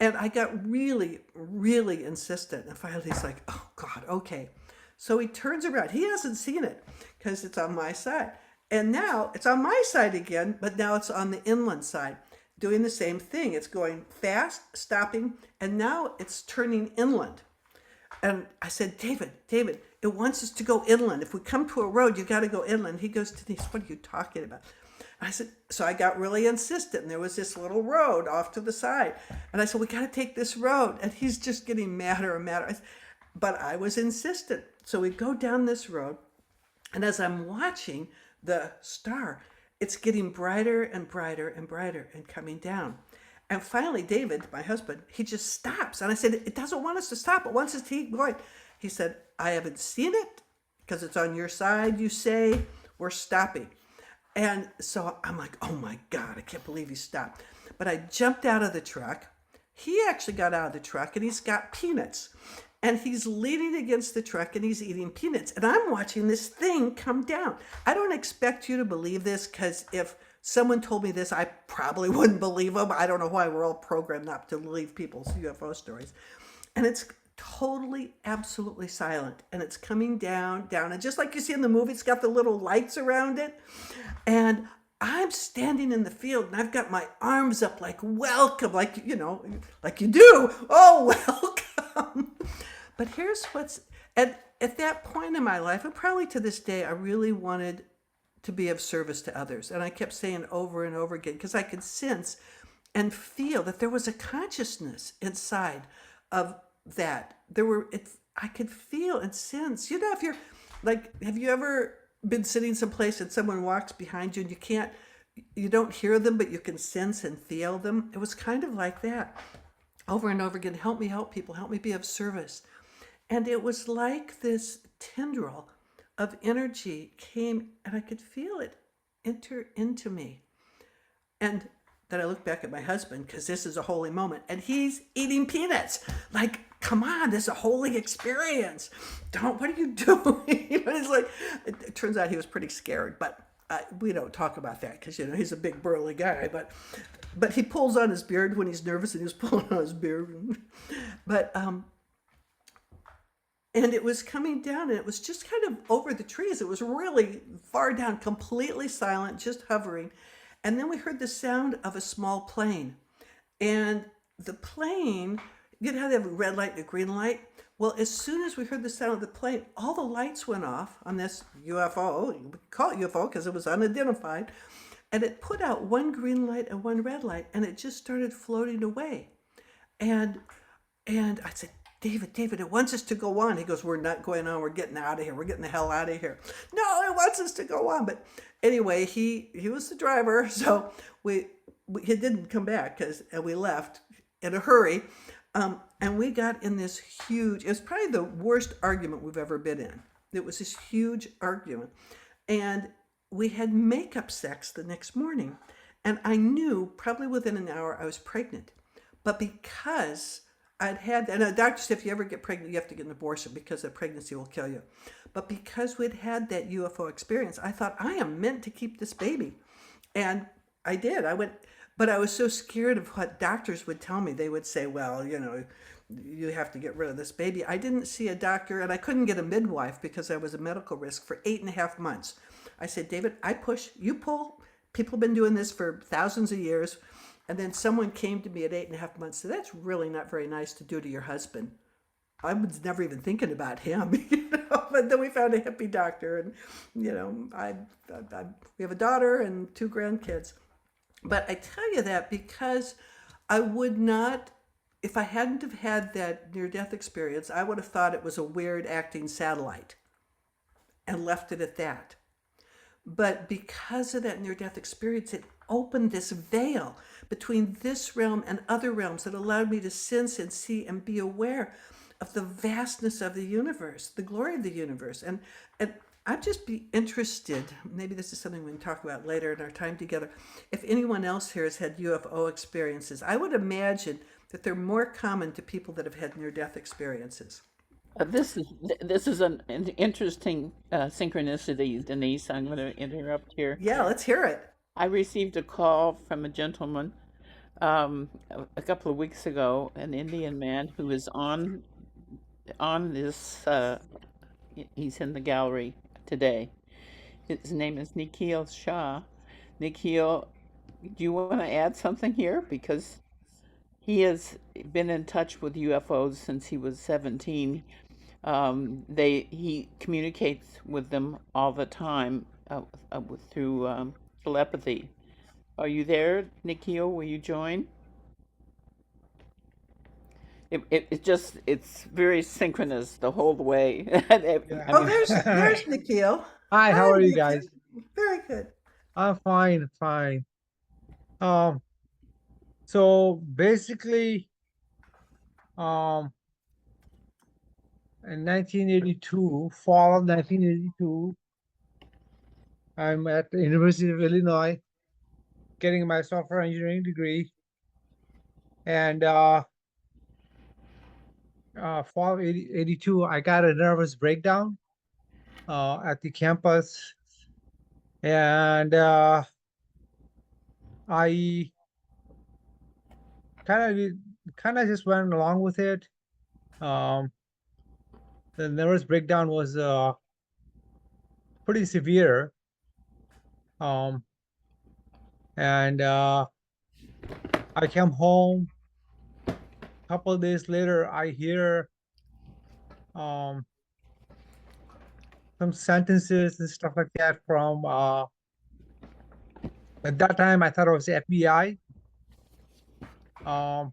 And I got really, really insistent. And finally he's like, oh God, okay. So he turns around. He hasn't seen it because it's on my side. And now it's on my side again, but now it's on the inland side, doing the same thing. It's going fast, stopping, and now it's turning inland. And I said, David, it wants us to go inland. If we come to a road, you got to go inland. He goes, Denise, what are you talking about? I said, so I got really insistent. And there was this little road off to the side. And I said, we got to take this road. And he's just getting madder and madder. But I was insistent. So we go down this road. And as I'm watching the star, it's getting brighter and brighter and brighter and coming down. And finally, David, my husband, he just stops. And I said, it doesn't want us to stop. It wants us to keep going. He said, I haven't seen it because it's on your side, you say. We're stopping. And so I'm like, oh my God, I can't believe he stopped. But I jumped out of the truck. He actually got out of the truck and he's got peanuts. And he's leaning against the truck and he's eating peanuts. And I'm watching this thing come down. I don't expect you to believe this because if someone told me this, I probably wouldn't believe them. I don't know why we're all programmed up to believe people's UFO stories. And it's totally, absolutely silent. And it's coming down, down. And just like you see in the movie, it's got the little lights around it. And I'm standing in the field and I've got my arms up like welcome, like, like you do. Oh, welcome. But here's what's, at that point in my life, and probably to this day, I really wanted to be of service to others. And I kept saying over and over again, because I could sense and feel that there was a consciousness inside of that. I could feel and sense, if you're like, have you ever been sitting someplace and someone walks behind you and you don't hear them, but you can sense and feel them? It was kind of like that over and over again. Help me help people, help me be of service. And it was like this tendril of energy came and I could feel it enter into me. And then I looked back at my husband because this is a holy moment and he's eating peanuts. Like, come on, this is a holy experience. What are you doing? It's like, it turns out he was pretty scared, but we don't talk about that because, he's a big burly guy, but he pulls on his beard when he's nervous and he's pulling on his beard. But, and it was coming down and it was just kind of over the trees. It was really far down, completely silent, just hovering. And then we heard the sound of a small plane. And the plane, you know how they have a red light and a green light? Well, as soon as we heard the sound of the plane, all the lights went off on this UFO. We call it UFO because it was unidentified. And it put out one green light and one red light, and it just started floating away. And I said, David, it wants us to go on. He goes, we're not going on. We're getting out of here. We're getting the hell out of here. No, it wants us to go on. But anyway, he was the driver. So he didn't come back and we left in a hurry. And we got in this huge, it was probably the worst argument we've ever been in. It was this huge argument. And we had makeup sex the next morning. And I knew probably within an hour I was pregnant. But because and a doctor said if you ever get pregnant, you have to get an abortion because the pregnancy will kill you. But because we'd had that UFO experience, I thought, I am meant to keep this baby. And I did. But I was so scared of what doctors would tell me. They would say, well, you have to get rid of this baby. I didn't see a doctor and I couldn't get a midwife because I was a medical risk for 8.5 months. I said, David, I push, you pull. People have been doing this for thousands of years. And then someone came to me at 8.5 months. So that's really not very nice to do to your husband. I was never even thinking about him, But then we found a hippie doctor, and we have a daughter and 2 grandkids. But I tell you that because I would not, if I hadn't have had that near-death experience, I would have thought it was a weird acting satellite and left it at that. But because of that near-death experience, it opened this veil between this realm and other realms that allowed me to sense and see and be aware of the vastness of the universe, the glory of the universe. And I'd just be interested, maybe this is something we can talk about later in our time together, if anyone else here has had UFO experiences. I would imagine that they're more common to people that have had near-death experiences. This is an interesting synchronicity, Denise. I'm going to interrupt here. Yeah, let's hear it. I received a call from a gentleman a couple of weeks ago, an Indian man who is on this. He's in the gallery today. His name is Nikhil Shah. Nikhil, do you want to add something here? Because he has been in touch with UFOs since he was 17. He communicates with them all the time through telepathy. Are you there, Nikhil? Will you join? It's very synchronous the whole way. Yeah. I Oh, mean, there's Nikhil. Hi, how Hi, are you Nikhil. guys? Very good. I'm fine, fine. Um, so basically, um, in 1982, fall of 1982, I'm at the University of Illinois getting my software engineering degree, and fall of 82, I got a nervous breakdown at the campus, and I kind of just went along with it. Um, the nervous breakdown was pretty severe. Um, and I came home. A couple of days later, I hear um, some sentences and stuff like that from. At that time, I thought it was the FBI. Um,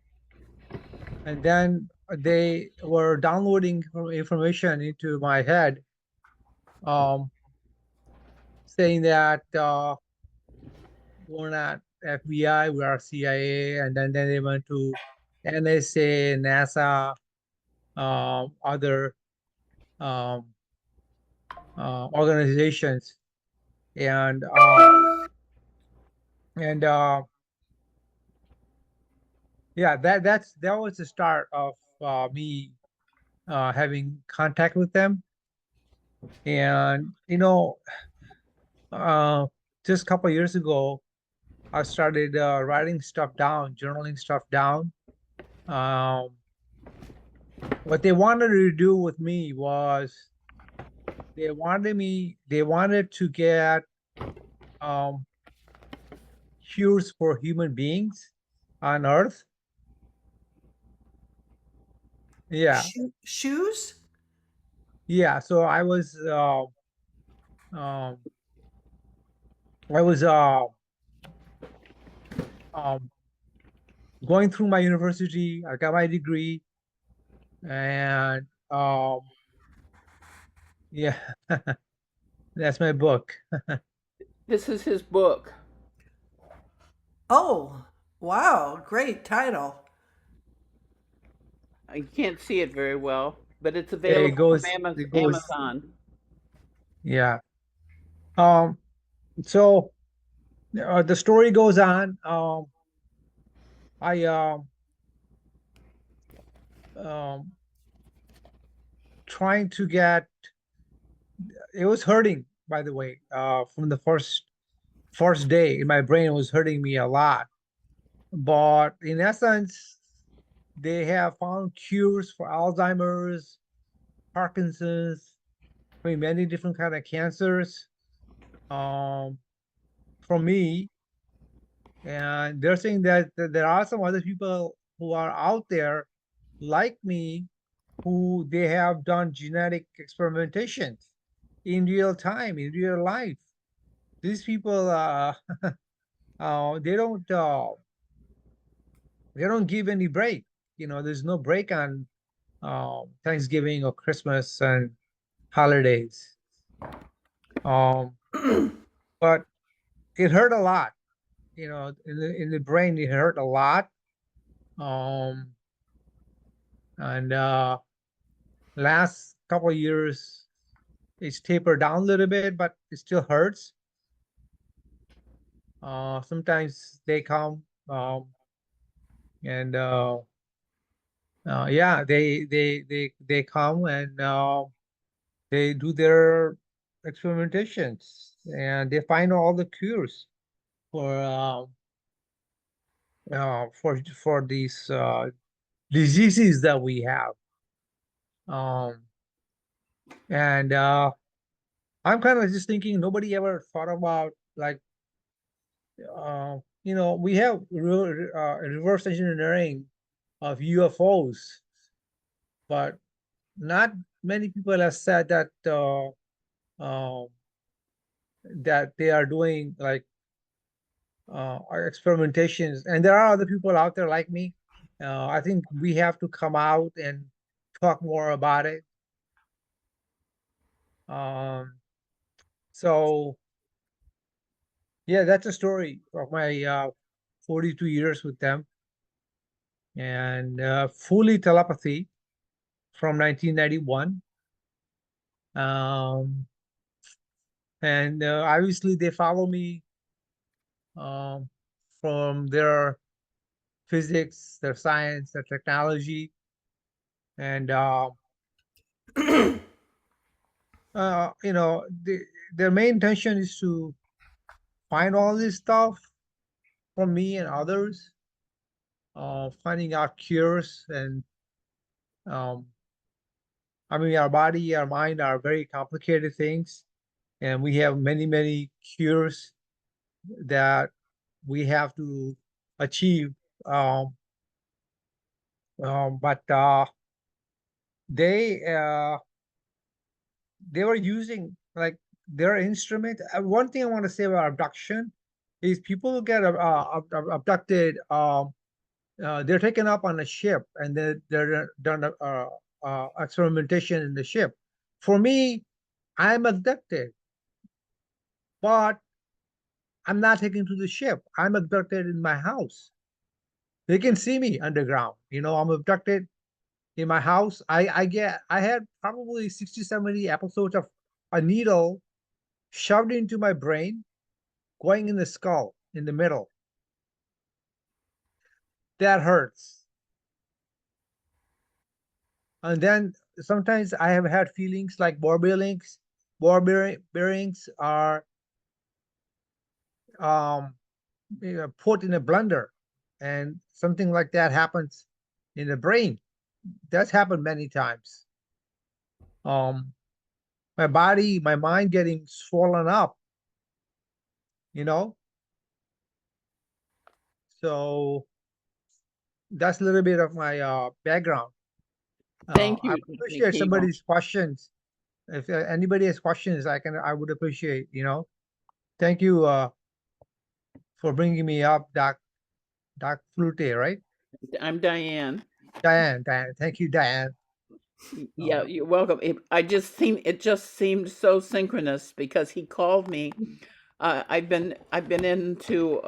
and then they were downloading information into my head, um, saying that we're not FBI, we are CIA. And then they went to NSA, NASA, other um, organizations, and and yeah, that was the start of me having contact with them. And uh, just a couple of years ago, I started writing stuff down, journaling stuff down. Um, what they wanted to do with me was they wanted to get um, cures for human beings on Earth. Yeah, Shoes? yeah. So um, I was um, going through my university. I got my degree, and yeah, that's my book. this is his book. Oh, wow. Great title. I can't see it very well, but it's Yeah, available from it goes, Amazon. yeah. Um, so the story goes on. I um trying to get, it was hurting, by the way, from the first day. My brain was hurting me a lot. But in essence, they have found cures for Alzheimer's, Parkinson's, I mean, many different kind of cancers. Um, for me, and they're saying that there are some other people who are out there like me, who they have done genetic experimentations in real time, in real life. These people, uh, they don't uh, they don't give any break. There's no break on Thanksgiving or Christmas and holidays. Um, but it hurt a lot. In the brain, it hurt a lot. Um, and last couple of years, it's tapered down a little bit, but it still hurts. Sometimes they come, and yeah, they come, and they do their experimentations, and they find all the cures for for these diseases that we have. Um, and I'm kind of just thinking nobody ever thought about like we have reverse engineering of UFOs, but not many people have said that um, that they are doing like experimentations, and there are other people out there like me. I think we have to come out and talk more about it. Um, so yeah, that's a story of my 42 years with them, and fully telepathy from 1991. Um, and obviously they follow me um, from their physics, their science, their technology, and their main intention is to find all this stuff from me and others, finding out cures. And um, I mean, our body, our mind are very complicated things, and we have many, many cures that we have to achieve. Um, but they uh, they were using like their instrument. One thing I want to say about abduction is people get abducted. They're taken up on a ship and they're done experimentation in the ship. For me, I'm abducted, but I'm not taken to the ship. I'm abducted in my house. They can see me underground. I'm abducted in my house. I had probably 60, 70 episodes of a needle shoved into my brain, going in the skull in the middle. That hurts. And then sometimes I have had feelings like ball bearings are um, put in a blender, and something like that happens in the brain. That's happened many times. Um, my body, my mind getting swollen up, you know. So that's a little bit of my background. Thank I you, would appreciate Nikhil. somebody's questions. If anybody has questions, I would appreciate. Thank you for bringing me up, Doc Flute, right? I'm Diane. Diane. Thank you, Diane. Yeah, Um, you're welcome. It just seemed so synchronous because he called me. I've been into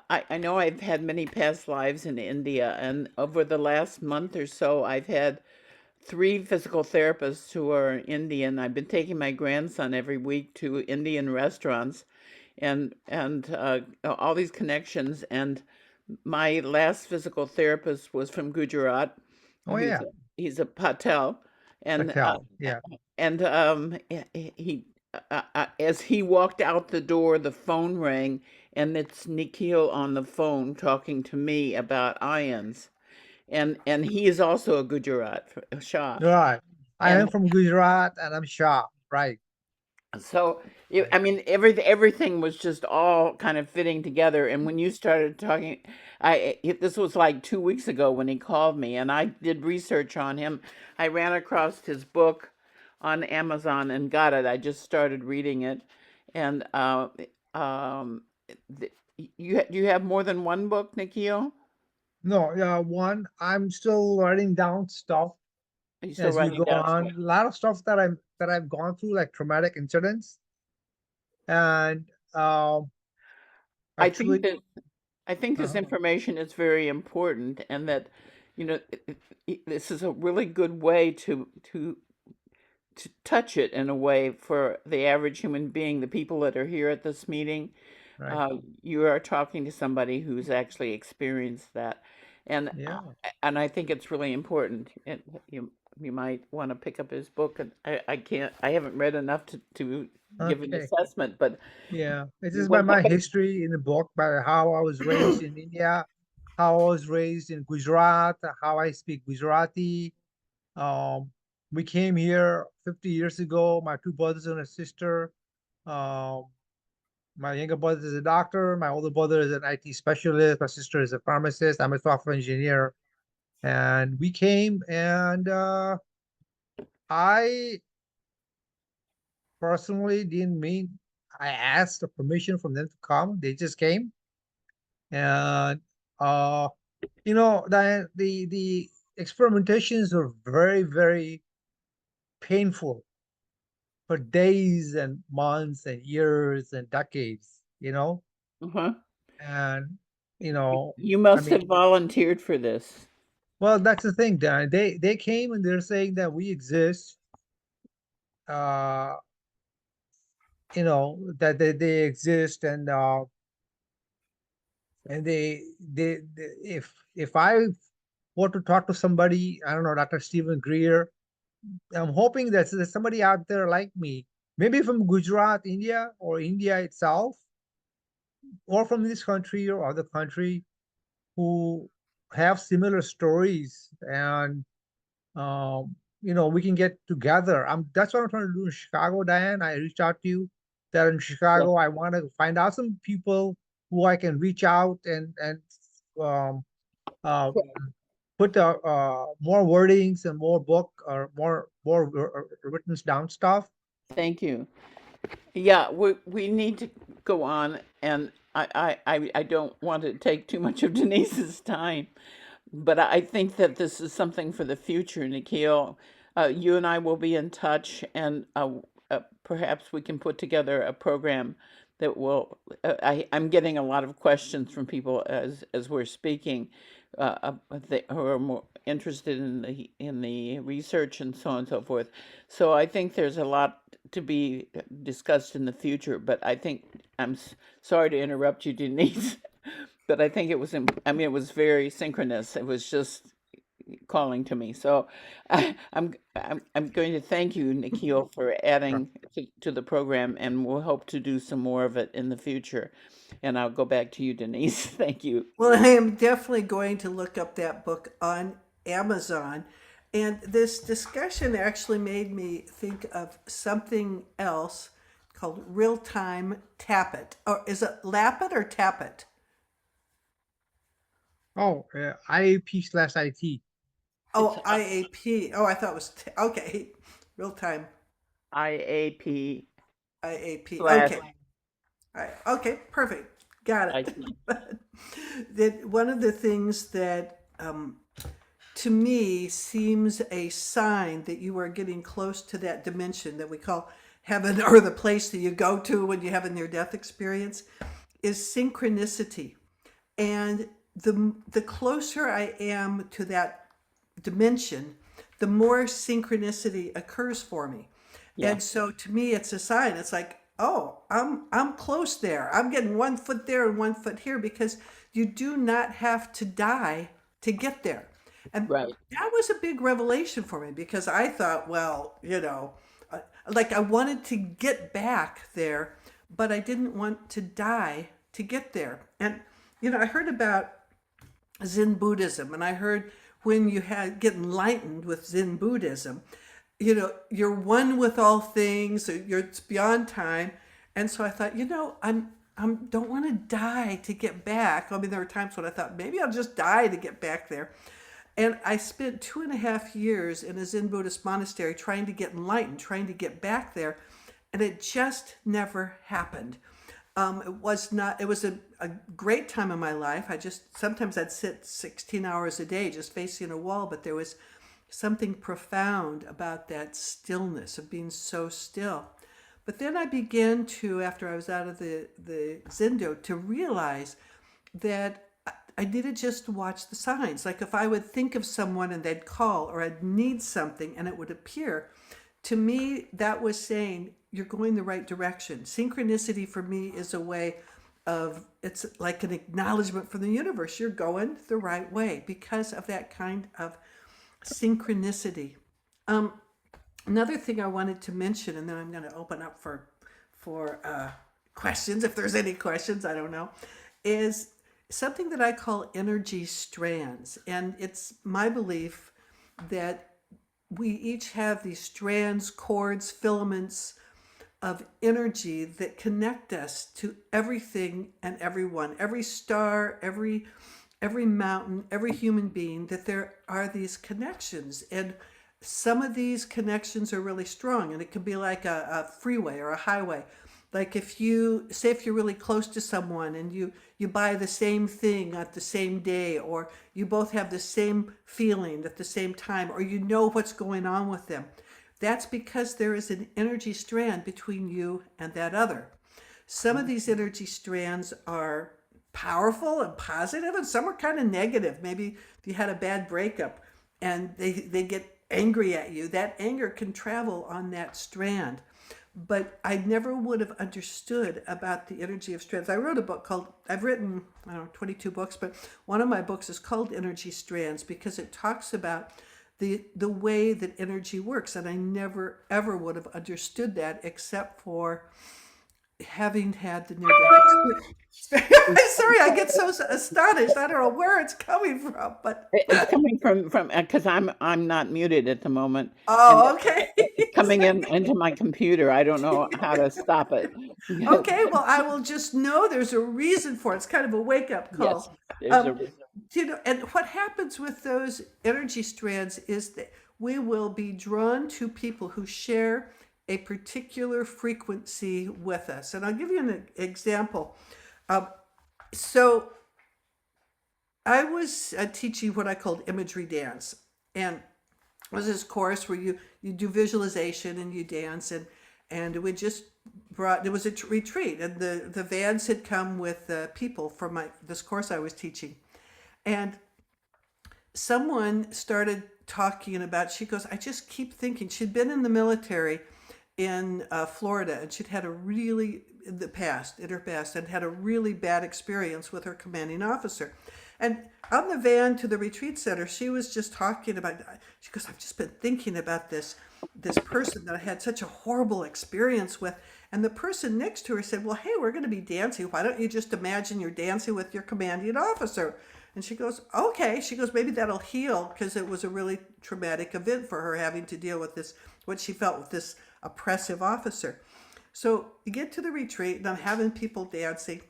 I know I've had many past lives in India, and over the last month or so, I've had three physical therapists who are Indian. I've been taking my grandson every week to Indian restaurants, and all these connections. And my last physical therapist was from Gujarat. oh He's yeah, a, he's a Patel, and Patel. Yeah. as he walked out the door, the phone rang, and it's Nikhil on the phone talking to me about IANDS, and he is also a Gujarat Shah, Right. I am and from Gujarat and I'm Shah. Right. so Right. I mean everything was just all kind of fitting together. And when you started talking, this was like 2 weeks ago when he called me, and I did research on him. I ran across his book on Amazon and got it. I just started reading it, and um, you have more than one book, Nikhil? No, one, I'm still writing down stuff Are you still as we writing go down stuff? on. A lot of stuff that I've gone through, like traumatic incidents. And I think actually, that I think this uh information is very important, and that this is a really good way to touch it in a way for the average human being. The people that are here at this meeting, right. you are talking to somebody who's actually experienced that, and Yeah. and I think it's really important. you might want to pick up his book. And I can't, I haven't read enough to give an Okay. assessment, but Yeah. It's just by when my somebody, history in the book, by how I was raised in India, how I was raised in Gujarat, how I speak Gujarati. Um, we came here 50 years ago, my two brothers and a sister. Um, my younger brother is a doctor, my older brother is an IT specialist, my sister is a pharmacist, I'm a software engineer. And we came and I personally didn't mean I asked the permission from them to come. They just came. And uh the experimentations are very, very painful for days and months and years and decades. uh-huh, And you know, you I must have mean, volunteered for this. well, that's the thing, Dan. They came and they're saying that we exist, uh, that they exist and if I were to talk to somebody, I don't know, Dr. Stephen Greer, I'm hoping that there's somebody out there like me, maybe from Gujarat, India, or India itself, or from this country or other country, who have similar stories, and we can get together. That's what I'm trying to do in Chicago, Diane. I reached out to you that in Yeah. Chicago, I want to find out some people who I can reach out and um, uh, put more wordings and more book or more written down stuff. Thank you. Yeah, we need to go on, and I don't want to take too much of Denise's time, but I think that this is something for the future, Nikhil. You and I will be in touch, and perhaps we can put together a program that will. I'm getting a lot of questions from people as we're speaking, who are more interested in the research and so on and so forth. So I think there's a lot to be discussed in the future. But I think sorry to interrupt you, Denise. But I think it was, I mean, it was very synchronous. It was just calling to me. So I'm going to thank you, Nikhil, for Sure. adding to the program, and we'll hope to do some more of it in the future. And I'll go back to you, Denise. Thank you. Well, I am definitely going to look up that book on Amazon. And this discussion actually made me think of something else called real time tap it. Or is it lap it or tap it? Oh, IAP/IT. It's Oh, IAP. Oh, I thought it was okay. Real time IAP IAP. slash Okay. All right. Okay. Perfect. Got IT. it. That one of the things that to me seems a sign that you are getting close to that dimension that we call heaven or the place that you go to when you have a near death experience is synchronicity. And the closer I am to that dimension, the more synchronicity occurs for me. Yeah. And so to me it's a sign. It's like, oh, I'm close there. I'm getting 1 foot there and 1 foot here because you do not have to die to get there. And Right. that was a big revelation for me because I thought, well, like I wanted to get back there, but I didn't want to die to get there. And I heard about Zen Buddhism, and I heard when you get enlightened with Zen Buddhism, you're one with all things. It's beyond time, and so I thought, I'm don't want to die to get back. I mean, there were times when I thought maybe I'll just die to get back there, and I spent 2.5 years in a Zen Buddhist monastery trying to get enlightened, trying to get back there, and it just never happened. It was not, it was a great time in my life. Sometimes I'd sit 16 hours a day just facing a wall, but there was something profound about that stillness of being so still. But then I began to, after I was out of the Zendo, to realize that I needed just to watch the signs. Like if I would think of someone and they'd call, or I'd need something and it would appear, to me, that was saying, you're going the right direction. Synchronicity for me is a way it's like an acknowledgement from the universe. You're going the right way because of that kind of synchronicity. Um, Another thing I wanted to mention, and then I'm going to open up for questions if there's any questions. I don't know, is something that I call energy strands, and it's my belief that we each have these strands, cords, filaments of energy that connect us to everything and everyone, every star, every mountain, every human being, that there are these connections. And some of these connections are really strong, and it can be like a freeway or a highway. Like if you say, if you're really close to someone and you buy the same thing at the same day, or you both have the same feeling at the same time, or you know what's going on with them, that's because there is an energy strand between you and that other. Some of these energy strands are powerful and positive, and some are kind of negative. Maybe if you had a bad breakup and they get angry at you, that anger can travel on that strand. But I never would have understood about the energy of strands. I wrote a book called, I've written, I don't know, 22 books, but one of my books is called Energy Strands because it talks about the way that energy works. And I never, ever would have understood that except for having had the near death experience. Sorry, I get so astonished. I don't know where it's coming from, but It's coming from because I'm not muted at the moment, and oh, okay. it's coming in into my computer. I don't know how to stop it. Okay, well, I will just know there's a reason for it. It's kind of a wake up Yes, call. there's Um, a and what happens with those energy strands is that we will be drawn to people who share a particular frequency with us. And I'll give you an example. Um, so I was teaching what I called imagery dance, and it was this course where you do visualization and you dance, and we just brought, there was a retreat, and the vans had come with people from this course I was teaching, and someone started talking about, she goes, I just keep thinking, she'd been in the military in Florida, and she'd had a really, in her past, and had a really bad experience with her commanding officer. And on the van to the retreat center, she was just talking about, she goes, I've just been thinking about this person that I had such a horrible experience with. And the person next to her said, well, hey, we're going to be dancing. Why don't you just imagine you're dancing with your commanding officer? And she goes, okay. She goes, maybe that'll heal, because it was a really traumatic event for her having to deal with this, what she felt with this oppressive officer. So you get to the retreat, and I'm having people dancing,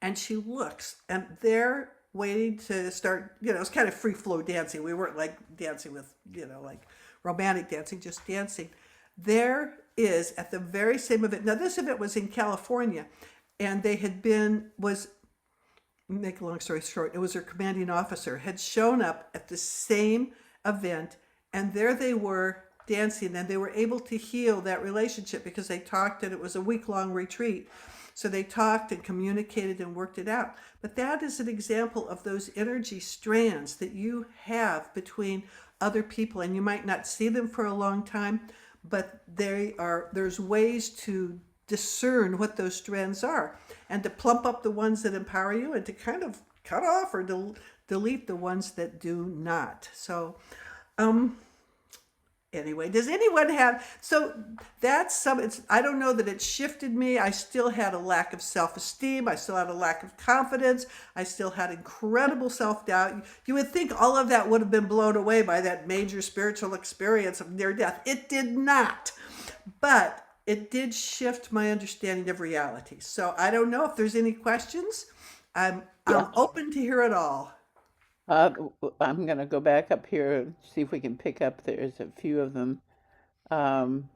and she looks, and they're waiting to start, it's kind of free flow dancing. We weren't like dancing with, like romantic dancing, just dancing. There is at the very same event. Now, this event was in California, and they had been, make a long story short, it was her commanding officer had shown up at the same event, and there they were dancing, and they were able to heal that relationship because they talked, and it was a week-long retreat. So they talked and communicated and worked it out. But that is an example of those energy strands that you have between other people, and you might not see them for a long time, but there's ways to discern what those strands are, and to plump up the ones that empower you, and to kind of cut off or delete the ones that do not. So anyway, does anyone have, so that's I don't know that it shifted me. I still had a lack of self-esteem. I still had a lack of confidence. I still had incredible self-doubt. You would think all of that would have been blown away by that major spiritual experience of near death. It did not, but it did shift my understanding of reality. So I don't know if there's any questions. I'm open to hear it all. I'm going to go back up here, see if we can pick up. There's a few of them. Um,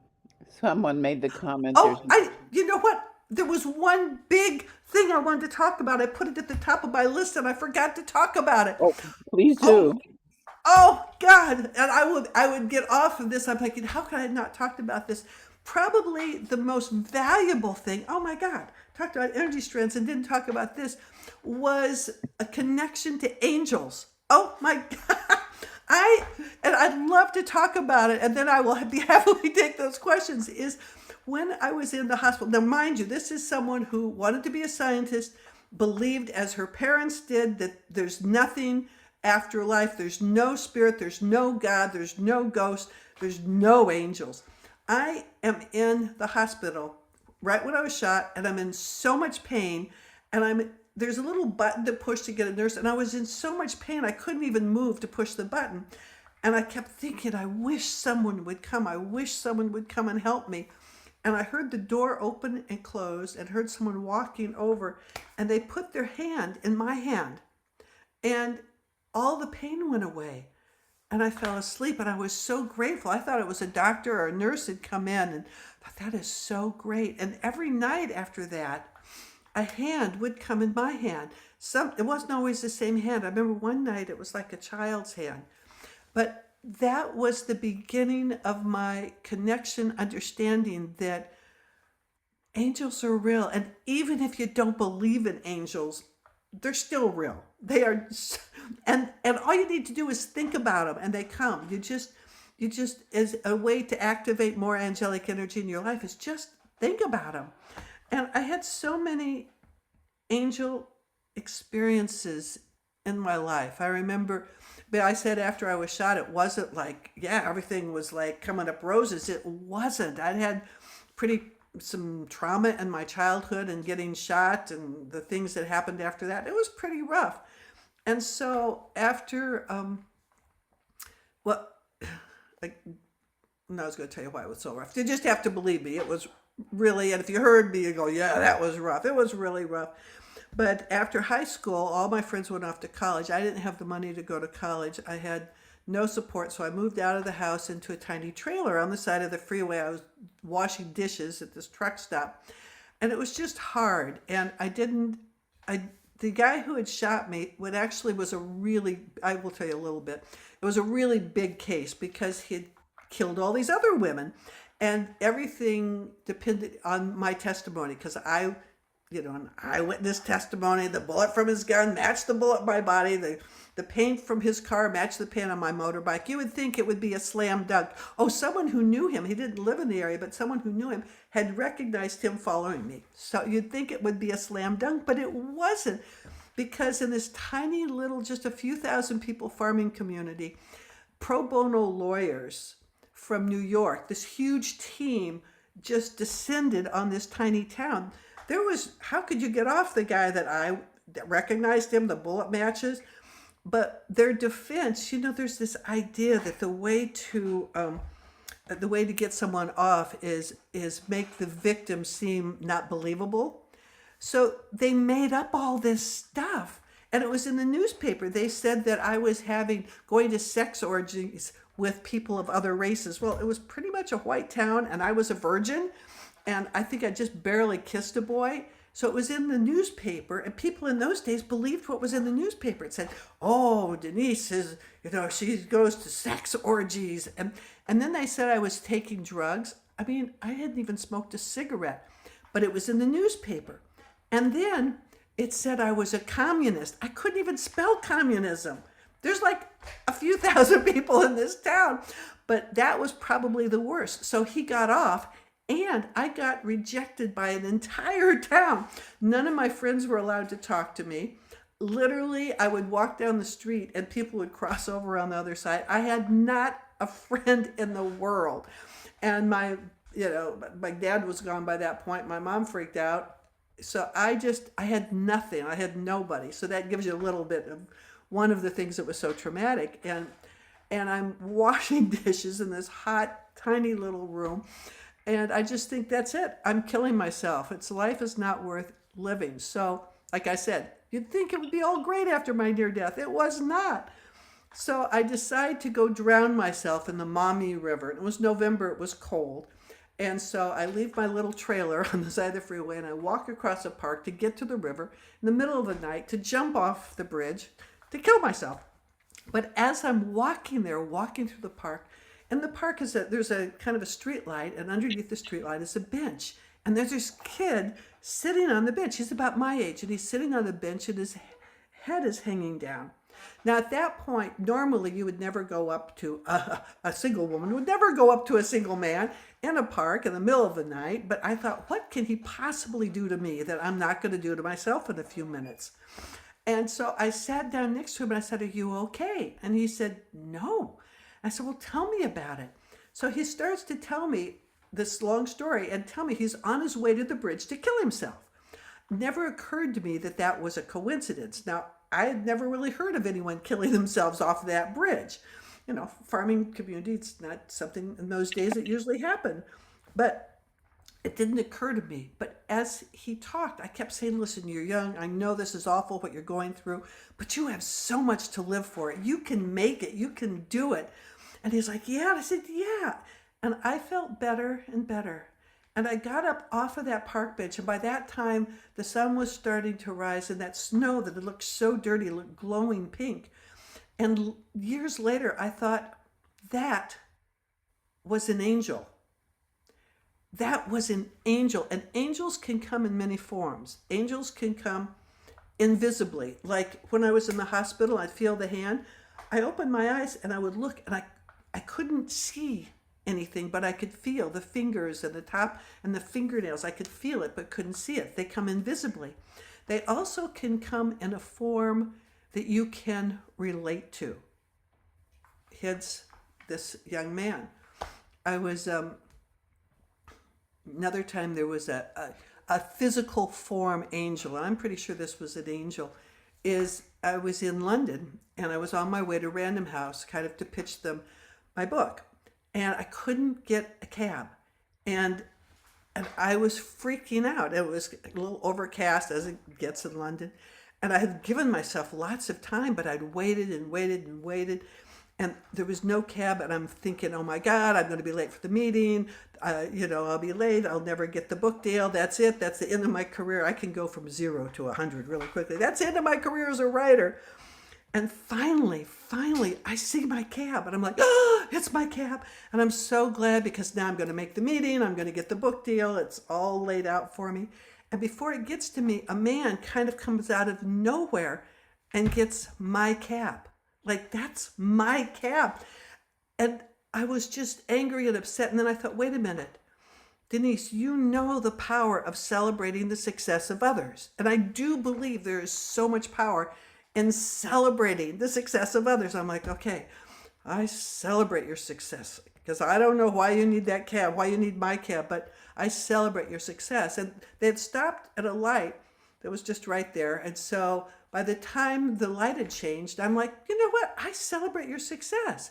Someone made the comment. There's Oh, you know what? There was one big thing I wanted to talk about. I put it at the top of my list and I forgot to talk about it. oh, please Oh, do. oh God. And I would get off of this. I'm thinking, how could I have not talked about this? Probably the most valuable thing, oh my God, talked about energy strands and didn't talk about this, was a connection to angels. Oh my God. I'd love to talk about it, and then I will be happily take those questions. Is when I was in the hospital. Now, mind you, this is someone who wanted to be a scientist, believed, as her parents did, that there's nothing after life, there's no spirit, there's no God, there's no ghost. There's no angels. I am in the hospital right when I was shot, and I'm in so much pain, and there's a little button to push to get a nurse, and I was in so much pain I couldn't even move to push the button. And I kept thinking, I wish someone would come. I wish someone would come and help me. And I heard the door open and close and heard someone walking over, and they put their hand in my hand, and all the pain went away. And I fell asleep, and I was so grateful. I thought it was a doctor or a nurse had come in, and I thought, that is so great. And every night after that, a hand would come in my hand. It wasn't always the same hand. I remember one night it was like a child's hand. But that was the beginning of my connection, understanding that angels are real. And even if you don't believe in angels, they're still real. They are, and all you need to do is think about them, and they come. You just as a way to activate more angelic energy in your life is just think about them. And I had so many angel experiences in my life. I remember, but I said after I was shot, it wasn't like, yeah, everything was like coming up roses. It wasn't. I'd had some trauma in my childhood and getting shot and the things that happened after that. It was pretty rough. And so after, well, like, no, I was going to tell you why it was so rough. You just have to believe me. It was really, and if you heard me, you go, yeah, that was rough. It was really rough. But after high school, all my friends went off to college. I didn't have the money to go to college. I had no support, so I moved out of the house into a tiny trailer on the side of the freeway. I was washing dishes at this truck stop, and it was just hard. And the guy who had shot me was a really, I will tell you a little bit, it was a really big case because he had killed all these other women, and everything depended on my testimony, because an eyewitness testimony, the bullet from his gun matched the bullet in my body, the paint from his car matched the paint on my motorbike. You would think it would be a slam dunk. Oh, someone who knew him, he didn't live in the area, but someone who knew him had recognized him following me. So you'd think it would be a slam dunk, but it wasn't, because in this tiny little, just a few thousand people farming community, pro bono lawyers from New York, this huge team just descended on this tiny town. How could you get off the guy that recognized him, the bullet matches? But their defense, there's this idea that the way to get someone off is make the victim seem not believable. So they made up all this stuff, and it was in the newspaper. They said that I was going to sex orgies with people of other races. Well, it was pretty much a white town, and I was a virgin, and I think I just barely kissed a boy. So it was in the newspaper, and people in those days believed what was in the newspaper. It said, oh, Denise is, she goes to sex orgies. And then they said I was taking drugs. I mean, I hadn't even smoked a cigarette, but it was in the newspaper. And then it said I was a communist. I couldn't even spell communism. There's like a few thousand people in this town, but that was probably the worst. So he got off, and I got rejected by an entire town. None of my friends were allowed to talk to me. Literally, I would walk down the street and people would cross over on the other side. I had not a friend in the world. And my dad was gone by that point. My mom freaked out. So I had nothing. I had nobody. So that gives you a little bit of one of the things that was so traumatic. And I'm washing dishes in this hot, tiny little room. And I just think that's it. I'm killing myself. Life is not worth living. So, like I said, you'd think it would be all great after my near death. It was not. So I decided to go drown myself in the Maumee River. It was November. It was cold. And so I leave my little trailer on the side of the freeway, and I walk across a park to get to the river in the middle of the night to jump off the bridge to kill myself. But as I'm walking through the park, and the park there's a kind of a street light, and underneath the street light is a bench. And there's this kid sitting on the bench. He's about my age, and he's sitting on the bench, and his head is hanging down. Now, at that point, normally you would never go up to a single woman, would never go up to a single man in a park in the middle of the night. But I thought, what can he possibly do to me that I'm not going to do to myself in a few minutes? And so I sat down next to him, and I said, are you okay? And he said, no. I said, well, tell me about it. So he starts to tell me this long story and tell me he's on his way to the bridge to kill himself. Never occurred to me that that was a coincidence. Now, I had never really heard of anyone killing themselves off that bridge. You know, farming community, it's not something in those days that usually happened. But it didn't occur to me. But as he talked, I kept saying, listen, you're young. I know this is awful what you're going through, but you have so much to live for. You can make it. You can do it. And he's like, yeah. And I said, yeah. And I felt better and better. And I got up off of that park bench, and by that time, the sun was starting to rise, and that snow that had looked so dirty looked glowing pink. And years later, I thought, that was an angel. That was an angel. And angels can come in many forms. Angels can come invisibly. Like when I was in the hospital, I'd feel the hand. I opened my eyes and I would look, and I couldn't see anything, but I could feel the fingers and the top and the fingernails. I could feel it, but couldn't see it. They come invisibly. They also can come in a form that you can relate to. Hence, this young man. I was, another time there was a physical form angel. I'm pretty sure this was an angel. I was in London and I was on my way to Random House kind of to pitch them my book. And I couldn't get a cab. And I was freaking out. It was a little overcast as it gets in London. And I had given myself lots of time, but I'd waited and waited and waited. And there was no cab. And I'm thinking, oh my God, I'm going to be late for the meeting. I'll be late. I'll never get the book deal. That's it. That's the end of my career. I can go from 0 to 100 really quickly. That's the end of my career as a writer. And finally, I see my cab and I'm like, oh, it's my cab. And I'm so glad because now I'm going to make the meeting. I'm going to get the book deal. It's all laid out for me. And before it gets to me, a man kind of comes out of nowhere and gets my cab. Like, that's my cab. And I was just angry and upset. And then I thought, wait a minute, Denise, you know the power of celebrating the success of others. And I do believe there is so much power in celebrating the success of others. I'm like, okay, I celebrate your success because I don't know why you need that cab, why you need my cab, but I celebrate your success. And they had stopped at a light that was just right there. And so by the time the light had changed, I'm like, you know what? I celebrate your success.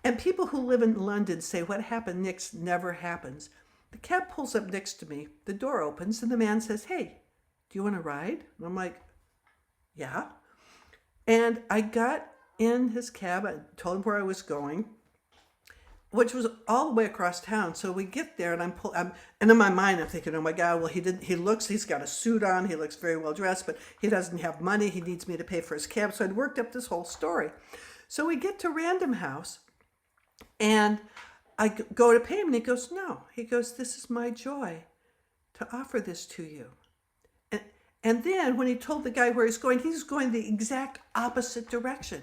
And people who live in London say what happened next never happens. The cab pulls up next to me, the door opens, and the man says, hey, do you want to ride? And I'm like, yeah. And I got in his cab. I told him where I was going, which was all the way across town. So we get there, and and in my mind, I'm thinking, oh my God, well, he's got a suit on. He looks very well dressed, but he doesn't have money. He needs me to pay for his cab. So I'd worked up this whole story. So we get to Random House, and I go to pay him, and he goes, no. He goes, this is my joy to offer this to you. And then when he told the guy where he's going the exact opposite direction.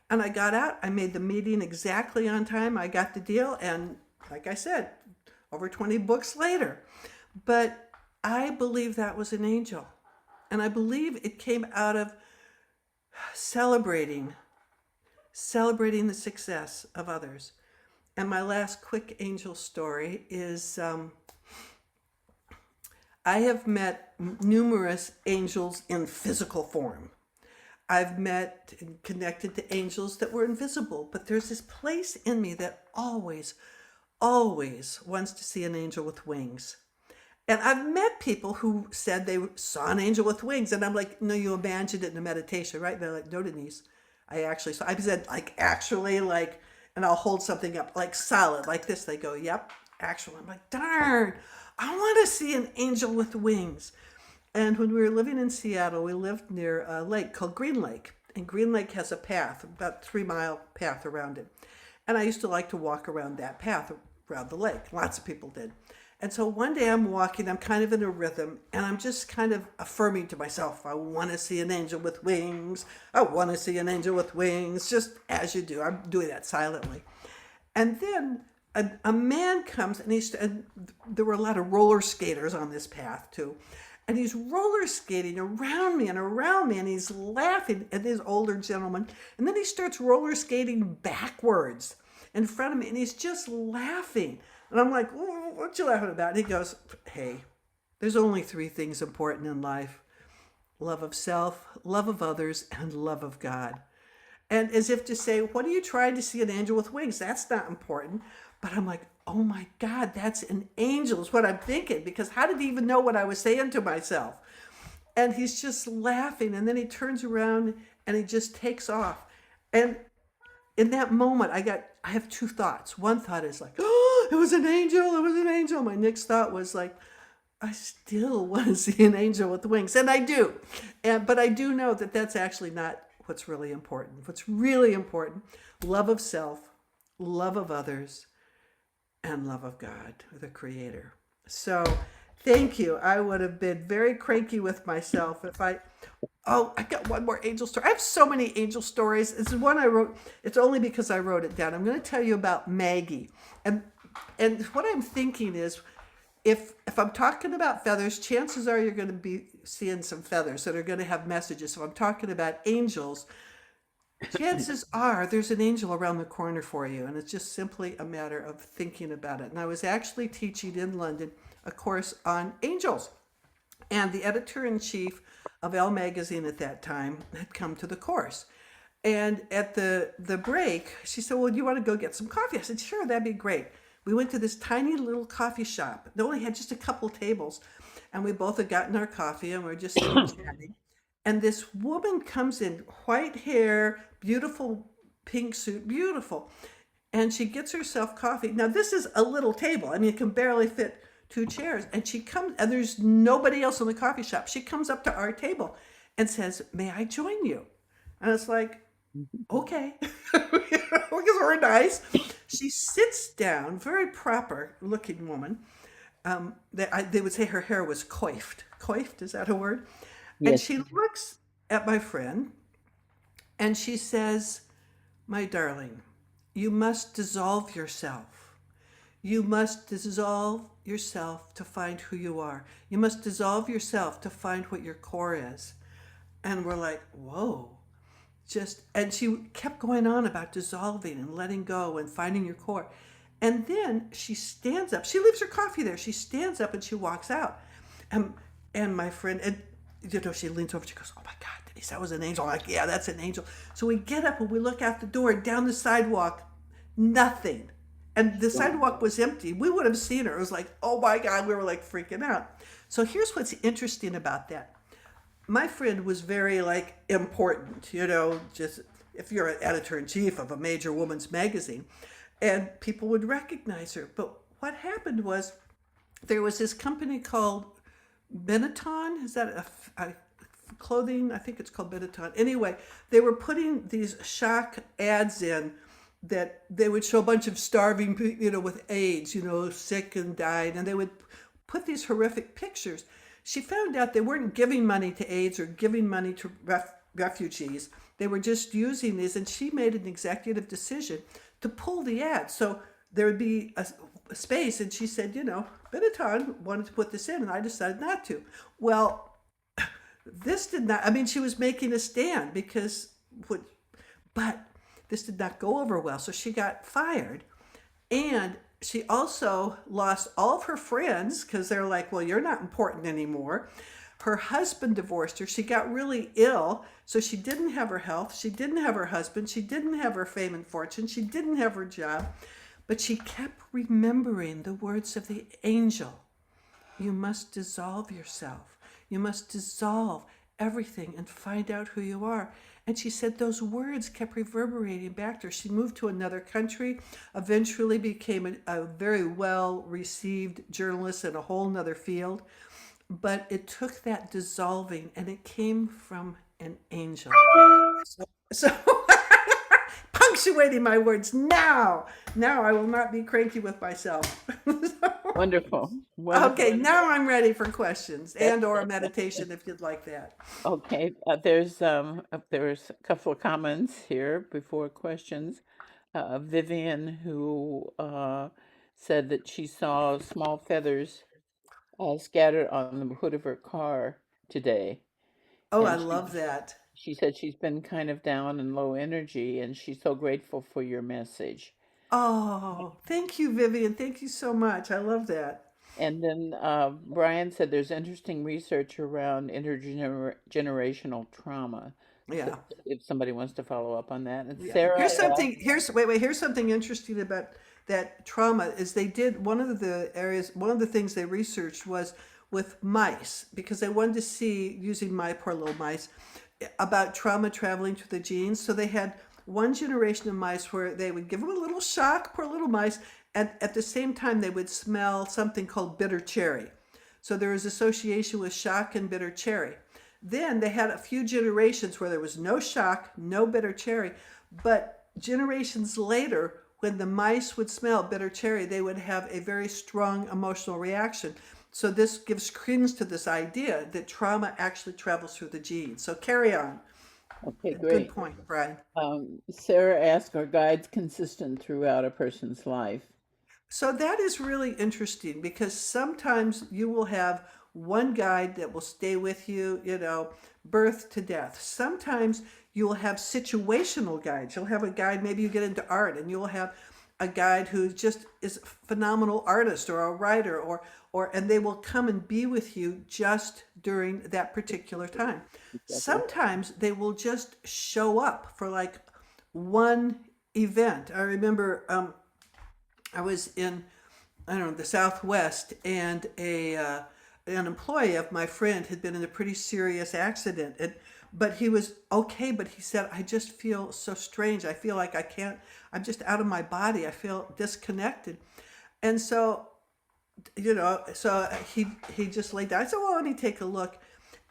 And I got out, I made the meeting exactly on time. I got the deal. And like I said, over 20 books later. But I believe that was an angel. And I believe it came out of celebrating the success of others. And my last quick angel story is, I have met numerous angels in physical form. I've met and connected to angels that were invisible, but there's this place in me that always wants to see an angel with wings. And I've met people who said they saw an angel with wings, and I'm like, no, you imagined it in a meditation, right? And they're like, no, Denise, I actually saw. I said, and I'll hold something up, like solid, like this. They go, yep, actually. I'm like, darn. I want to see an angel with wings. And when we were living in Seattle, we lived near a lake called Green Lake. And Green Lake has a path, about 3-mile path around it. And I used to like to walk around that path around the lake. Lots of people did. And so one day I'm walking, I'm kind of in a rhythm, and I'm just kind of affirming to myself, I want to see an angel with wings. I want to see an angel with wings, just as you do. I'm doing that silently. And then a man comes, and there were a lot of roller skaters on this path too. And he's roller skating around me, and he's laughing at this older gentleman. And then he starts roller skating backwards. in front of me, and he's just laughing. And I'm like, what you laughing about? And he goes, hey, there's only three things important in life: love of self, love of others, and love of God. And as if to say, what are you trying to see an angel with wings? That's not important. But I'm like, oh my God, that's an angel, is what I'm thinking. Because how did he even know what I was saying to myself? And he's just laughing. And then he turns around and he just takes off. And in that moment, I have two thoughts. One thought is like, oh, it was an angel. It was an angel. My next thought was like, I still want to see an angel with wings, and I do. But I do know that that's actually not what's really important. What's really important: love of self, love of others, and love of God, the Creator. So, thank you. I would have been very cranky with myself if I. Oh, I got one more angel story. I have so many angel stories. It's one I wrote. It's only because I wrote it down. I'm going to tell you about Maggie, and what I'm thinking is, if I'm talking about feathers, chances are you're going to be seeing some feathers that are going to have messages. If I'm talking about angels, chances are there's an angel around the corner for you, and it's just simply a matter of thinking about it. And I was actually teaching in London a course on angels, and the editor in chief of Elle magazine at that time had come to the course. And at the break, she said, well, do you want to go get some coffee? I said, sure, that'd be great. We went to this tiny little coffee shop. They only had just a couple tables. And we both had gotten our coffee and we are just sitting chatting. And this woman comes in, white hair, beautiful pink suit, beautiful. And she gets herself coffee. Now, this is a little table. I mean, it can barely fit two chairs. And she comes, and there's nobody else in the coffee shop. She comes up to our table and says, may I join you? And it's like, okay, because we're nice. She sits down, very proper looking woman. They would say her hair was coiffed. Coiffed, is that a word? And Yes. she looks at my friend and she says, my darling, you must dissolve yourself. You must dissolve yourself to find who you are. You must dissolve yourself to find what your core is. And we're like, whoa. And she kept going on about dissolving and letting go and finding your core. And then she stands up. She leaves her coffee there. She stands up and she walks out. And my friend, and she leans over. She goes, "Oh my God, Denise, that was an angel." I'm like, yeah, that's an angel. So we get up and we look out the door. Down the sidewalk, nothing. And the sidewalk was empty. We would have seen her. It was like, oh my God, we were like freaking out. So here's what's interesting about that. My friend was very like important, just if you're an editor in chief of a major woman's magazine, and people would recognize her. But what happened was there was this company called Benetton. Is that a clothing? I think it's called Benetton. Anyway, they were putting these shock ads in that they would show a bunch of starving, with AIDS, sick and died, and they would put these horrific pictures. She found out they weren't giving money to AIDS or giving money to refugees. They were just using these, and she made an executive decision to pull the ad. So there would be a space, and she said, Benetton wanted to put this in, and I decided not to. Well, this did not, I mean, she was making a stand but this did not go over well. So she got fired. And she also lost all of her friends because they're like, well, you're not important anymore. Her husband divorced her. She got really ill. So she didn't have her health. She didn't have her husband. She didn't have her fame and fortune. She didn't have her job. But she kept remembering the words of the angel. You must dissolve yourself. You must dissolve everything and find out who you are. And she said those words kept reverberating back to her. She moved to another country, eventually became a very well received journalist in a whole nother field. But it took that dissolving, and it came from an angel. So punctuating my words now. Now I will not be cranky with myself. Wonderful. Wonderful. Okay, now I'm ready for questions and or a meditation if you'd like that. Okay. There's a couple of comments here before questions. Vivian, who said that she saw small feathers scattered on the hood of her car today, Oh, I and love that. she said she's been kind of down and low energy, and she's so grateful for your message. Oh, thank you, Vivian. Thank you so much. I love that. And then Brian said there's interesting research around intergenerational trauma. So Yeah. if somebody wants to follow up on that. And Yeah. Sarah Here's asked, something. Here's something interesting about that trauma is they did one of the things they researched was with mice because they wanted to see using my poor little mice about trauma traveling to the genes. So they had one generation of mice where they would give them a little shock, poor little mice, and at the same time they would smell something called bitter cherry. So there was association with shock and bitter cherry. Then they had a few generations where there was no shock, no bitter cherry, but generations later, when the mice would smell bitter cherry, they would have a very strong emotional reaction. So this gives credence to this idea that trauma actually travels through the genes. So carry on. okay, Good great. point, Brian. Sarah asked, are guides consistent throughout a person's life? So that is really interesting because sometimes you will have one guide that will stay with you, birth to death. Sometimes you will have situational guides. You'll have a guide, maybe you get into art and you'll have a guide who just is a phenomenal artist or a writer or and they will come and be with you just during that particular time. Exactly. Sometimes they will just show up for like one event. I remember I was in, I don't know, the Southwest, and an employee of my friend had been in a pretty serious accident, but he was okay. But he said, "I just feel so strange. I feel like I can't. I'm just out of my body. I feel disconnected." And so, he just laid down. I said, "Well, let me take a look."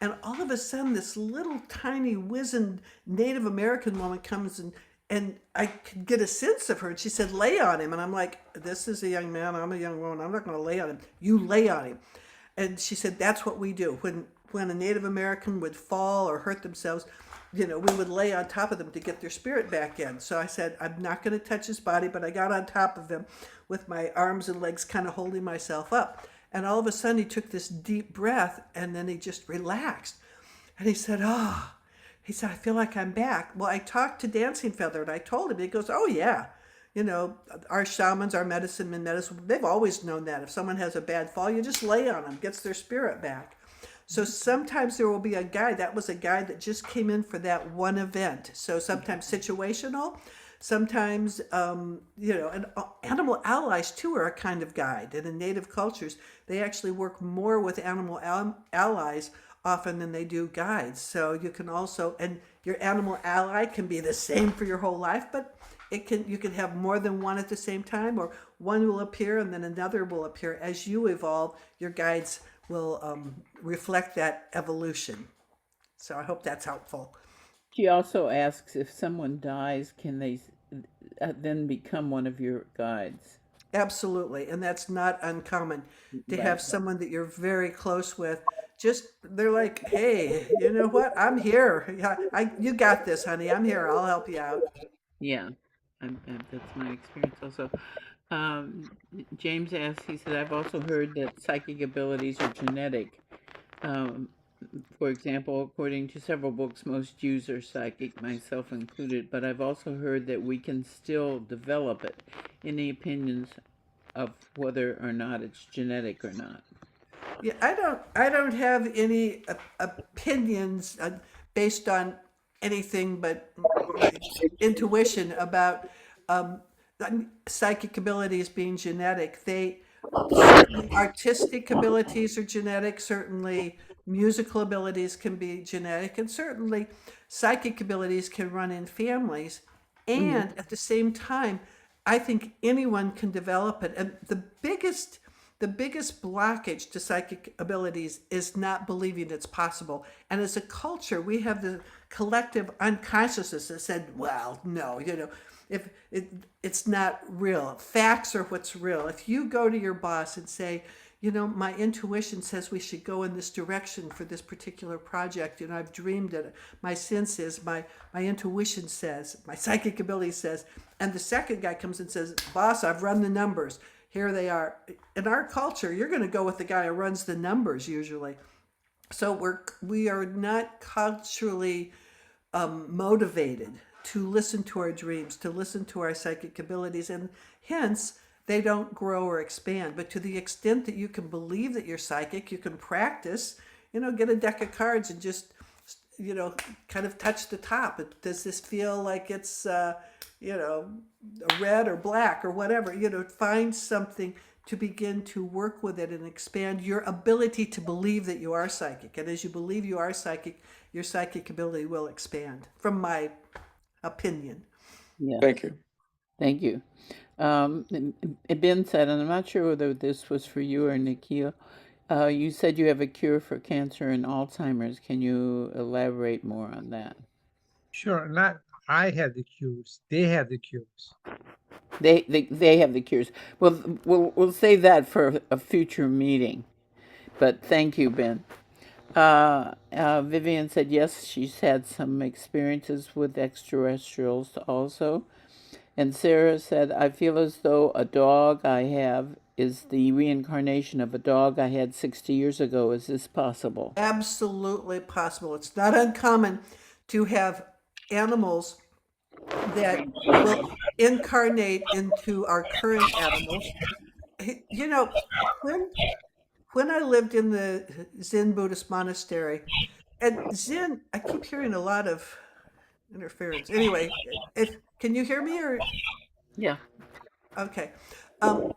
And all of a sudden, this little tiny wizened Native American woman comes and I could get a sense of her. And she said, "Lay on him." And I'm like, "This is a young man. I'm a young woman. I'm not going to lay on him. You lay on him." And she said, "That's what we do. When a Native American would fall or hurt themselves, we would lay on top of them to get their spirit back in." So I said, "I'm not going to touch his body," but I got on top of him with my arms and legs kind of holding myself up. And all of a sudden, he took this deep breath and then he just relaxed. And he said, "Oh," he said, "I feel like I'm back." Well, I talked to Dancing Feather and I told him, he goes, "Oh, yeah. You know, our shamans, our medicine, they've always known that. If someone has a bad fall, you just lay on them, gets their spirit back." So sometimes there will be a guide. That was a guide that just came in for that one event. So sometimes situational, sometimes, and animal allies too are a kind of guide. And in native cultures, they actually work more with animal allies often than they do guides. So you can also, and your animal ally can be the same for your whole life, but you can have more than one at the same time, or one will appear and then another will appear. As you evolve, your guides will reflect that evolution. So I hope that's helpful. She also asks if someone dies, can they then become one of your guides? Absolutely. And that's not uncommon to have Right. someone that you're very close with. Just they're like, "Hey, you know what? I'm here. Yeah, you got this, honey. I'm here. I'll help you out." Yeah, that's my experience also. Um, James asked, he said, I've also heard that psychic abilities are genetic. Um, for example, according to several books, most Jews are psychic, myself included, but I've also heard that we can still develop it. Any opinions of whether or not it's genetic or not? Yeah, I don't have any opinions based on anything but my intuition about um, psychic abilities being genetic. They certainly artistic abilities are genetic. Certainly musical abilities can be genetic, and certainly psychic abilities can run in families. Hmm. And at the same time, I think anyone can develop it. And the biggest blockage to psychic abilities is not believing it's possible. And as a culture, we have the collective unconsciousness that said, "Well, no, if it's not real. Facts are what's real." If you go to your boss and say, "My intuition says we should go in this direction for this particular project. I've dreamed it. My sense is, my intuition says, my psychic ability says," and the second guy comes and says, "Boss, I've run the numbers. Here they are." In our culture, you're going to go with the guy who runs the numbers usually. So we are not culturally motivated to listen to our dreams, to listen to our psychic abilities, and hence they don't grow or expand. But to the extent that you can believe that you're psychic, you can practice, get a deck of cards and just, kind of touch the top. Does this feel like it's, red or black or whatever? Find something to begin to work with it and expand your ability to believe that you are psychic. And as you believe you are psychic, your psychic ability will expand, from my opinion. Yes. Thank you. Thank you. Ben said, and I'm not sure whether this was for you or Nikhil, you said you have a cure for cancer and Alzheimer's. Can you elaborate more on that? Sure, not I have the cures. They have the cures. They have the cures. Well, we'll save that for a future meeting. But thank you, Ben. Vivian said yes, she's had some experiences with extraterrestrials also. And Sarah said, I feel as though a dog I have is the reincarnation of a dog I had 60 years ago. Is this possible? Absolutely possible. It's not uncommon to have animals that will incarnate into our current animals. You know, when when I lived in the Zen Buddhist monastery, and Zen, I keep hearing a lot of interference. Anyway, if can you hear me or Yeah. okay? Um,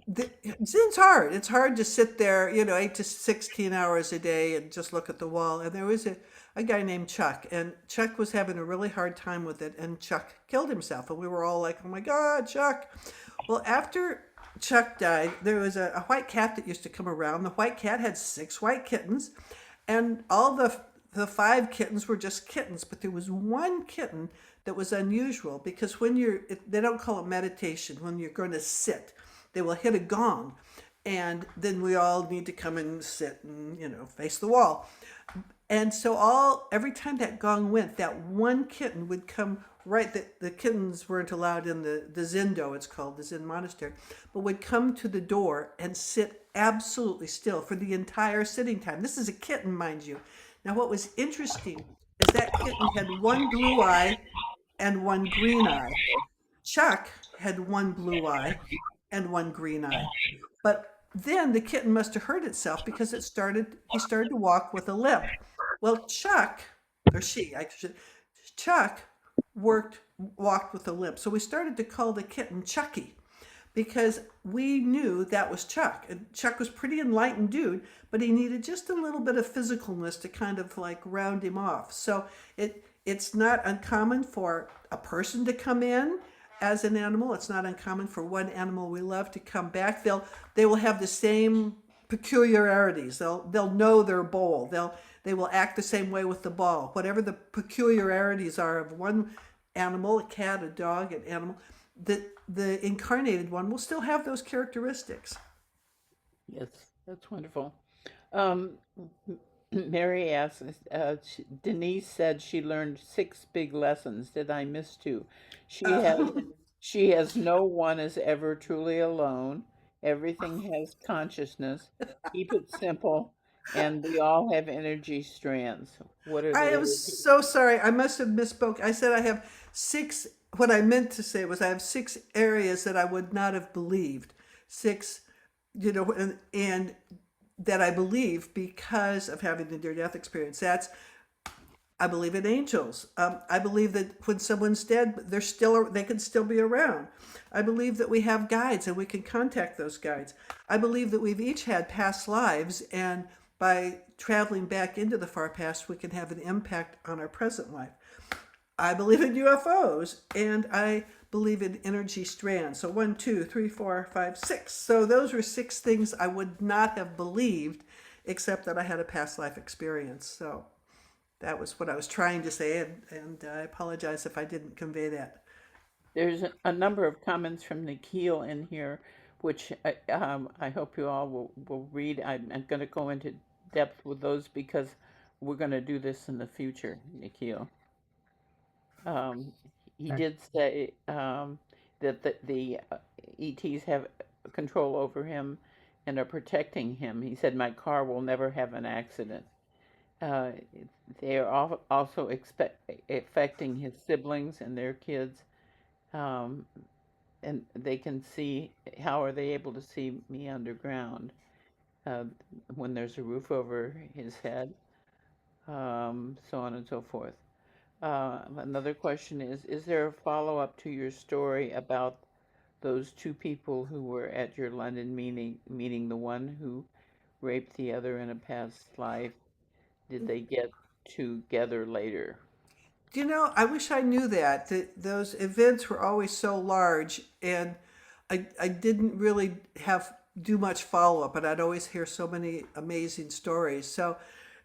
the, Zen's hard. It's hard to sit there, 8 to 16 hours a day and just look at the wall. And there was a guy named Chuck, and Chuck was having a really hard time with it, and Chuck killed himself. And we were all like, oh my God, Chuck. Well, after Chuck died, there was a white cat that used to come around. The white cat had 6 white kittens, and all the 5 kittens were just kittens, but there was one kitten that was unusual because they don't call it meditation, when you're going to sit, they will hit a gong, and then we all need to come and sit and, face the wall. And so every time that gong went, that one kitten would come right. The kittens weren't allowed in the Zendo, it's called, the Zen monastery, but would come to the door and sit absolutely still for the entire sitting time. This is a kitten, mind you. Now, what was interesting is that kitten had one blue eye and one green eye. Chuck had one blue eye and one green eye. But then the kitten must have hurt itself because he started to walk with a limp. Well, Chuck walked with a limp. So we started to call the kitten Chucky because we knew that was Chuck. And Chuck was pretty enlightened dude, but he needed just a little bit of physicalness to kind of like round him off. So it's not uncommon for a person to come in as an animal. It's not uncommon for one animal we love to come back. They will have the same peculiarities. They'll know their bowl. They will act the same way with the ball. Whatever the peculiarities are of one animal, a cat, a dog, an animal, the incarnated one will still have those characteristics. Yes, that's wonderful. Um, Mary asks, Denise said she learned 6 big lessons. Did I miss 2? She has she has no one is ever truly alone. Everything has consciousness. Keep it simple, and we all have energy strands. What are I the am other 2? so sorry. I must have misspoke. I said I have 6. What I meant to say was I have 6 areas that I would not have believed. 6, and that I believe because of having the near-death experience. I believe in angels. I believe that when someone's dead, they can still be around. I believe that we have guides and we can contact those guides. I believe that we've each had past lives, and by traveling back into the far past, we can have an impact on our present life. I believe in UFOs, and I believe in energy strands. So 1, 2, 3, 4, 5, 6. So those were 6 things I would not have believed, except that I had a past life experience. So that was what I was trying to say, and I apologize if I didn't convey that. There's a number of comments from Nikhil in here, which I hope you all will read. I'm going to go into depth with those because we're going to do this in the future, Nikhil. Um, he Okay. did say that the ETs have control over him and are protecting him. He said, "My car will never have an accident." uh, they are also affecting his siblings and their kids. Um, and they can see, how are they able to see me underground uh, when there's a roof over his head, so on and so forth. Another question is there a follow-up to your story about those two people who were at your London meeting, meeting the one who raped the other in a past life? Did they get together later? You know, I wish I knew that. That those events were always so large, and I didn't really have do much follow up, but I'd always hear so many amazing stories. So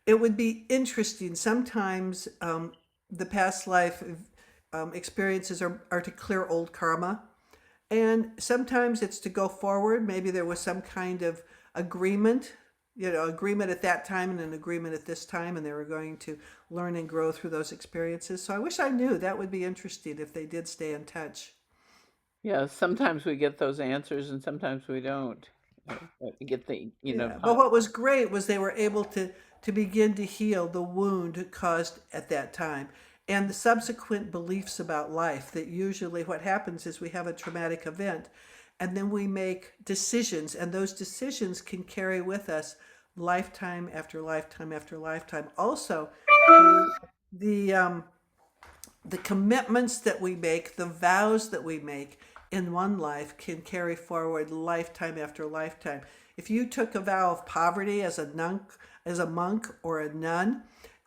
it would be interesting. Sometimes the past life experiences are to clear old karma, and sometimes it's to go forward. Maybe there was some kind of agreement, agreement at that time and an agreement at this time, and they were going to learn and grow through those experiences. So I wish I knew. That would be interesting if they did stay in touch. Yeah, sometimes we get those answers and sometimes we don't. Get the, Yeah, but what was great was they were able to begin to heal the wound caused at that time and the subsequent beliefs about life. That usually what happens is we have a traumatic event and then we make decisions, and those decisions can carry with us lifetime after lifetime after lifetime. Also, the the commitments that we make, the vows that we make in one life can carry forward lifetime after lifetime. If you took a vow of poverty as a monk or a nun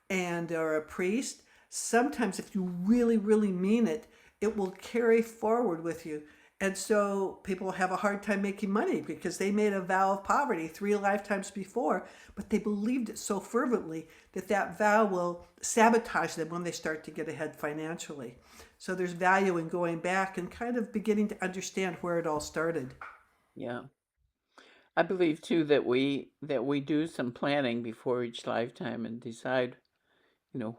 and or a priest, sometimes if you really, really mean it, it will carry forward with you. And so people have a hard time making money because they made a vow of poverty 3 lifetimes before, but they believed it so fervently that that vow will sabotage them when they start to get ahead financially. So there's value in going back and kind of beginning to understand where it all started. yeah. I believe too that we do some planning before each lifetime and decide,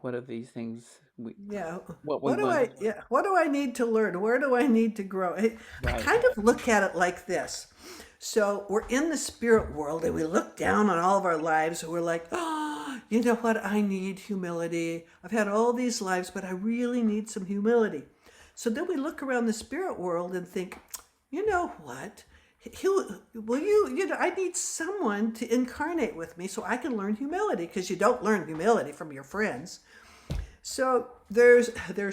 what of these things Yeah. what we want. What do I need to learn? Where do I need to grow? I Right. kind of look at it like this. So we're in the spirit world and we look down on all of our lives and we're like, oh, you know what? I need humility. I've had all these lives, but I really need some humility. So then we look around the spirit world and think, you know what? Will I need someone to incarnate with me so I can learn humility, because you don't learn humility from your friends. So there's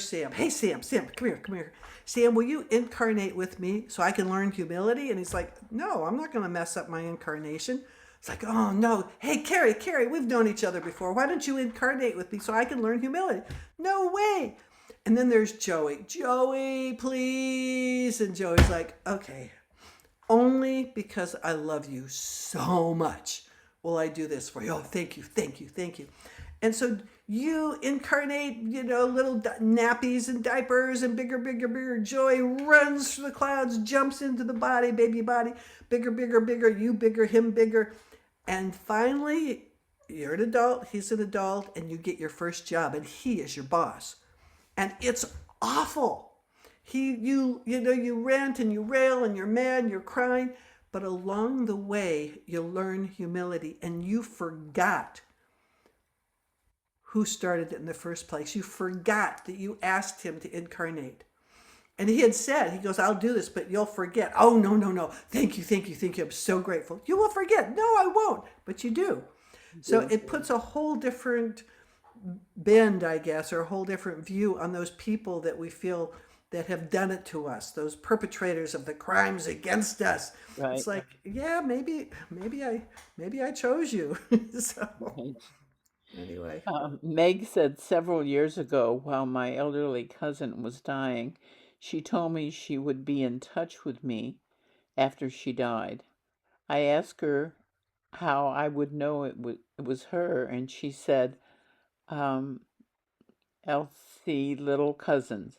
Sam. Hey Sam, come here. Sam, will you incarnate with me so I can learn humility? And he's like, no, I'm not going to mess up my incarnation. It's like, oh no. Hey Carrie, we've known each other before. Why don't you incarnate with me so I can learn humility? No way. And then there's Joey. Joey, please. And Joey's like, okay, only because I love you so much will I do this for you. Oh, thank you. And so you incarnate, little nappies and diapers and bigger. Joy runs through the clouds, jumps into the body, baby body, bigger, you bigger, him bigger. And finally, you're an adult, he's an adult, and you get your first job, and he is your boss. And it's awful. You rant and you rail and you're mad and you're crying, but along the way you learn humility, and you forgot who started it in the first place. You forgot that you asked him to incarnate. And he had said, he goes, I'll do this, but you'll forget. Oh, no. Thank you. I'm so grateful. You will forget. No, I won't. But you do. So it puts a whole different bend, I guess, or a whole different view on those people that we feel that have done it to us, those perpetrators of the crimes against us. It's Right. like, yeah, maybe I chose you. So Right. anyway. Meg said several years ago, while my elderly cousin was dying, she told me she would be in touch with me after she died. I asked her how I would know it was her, and she said, um, Elsie, little cousins.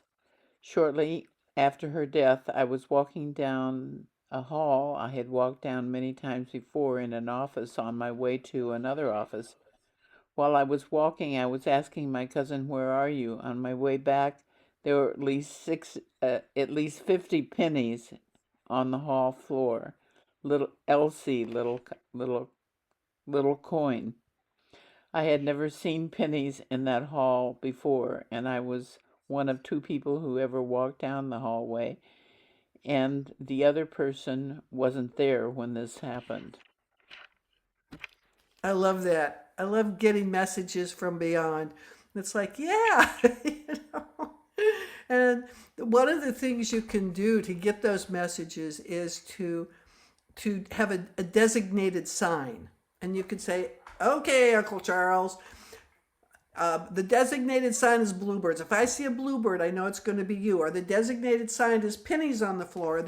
Shortly after her death, I was walking down a hall I had walked down many times before in an office on my way to another office. While I was walking, I was asking my cousin, "Where are you?" On my way back, there were at least 50 pennies on the hall floor. Little Elsie, little coin. I had never seen pennies in that hall before, and I was one of two people who ever walked down the hallway, and the other person wasn't there when this happened. I love that. I love getting messages from beyond. It's like, yeah, you know. And one of the things you can do to get those messages is to have a designated sign, and you could say, "Okay, Uncle Charles, the designated sign is bluebirds. If I see a bluebird, I know it's going to be you." Or the designated sign is pennies on the floor.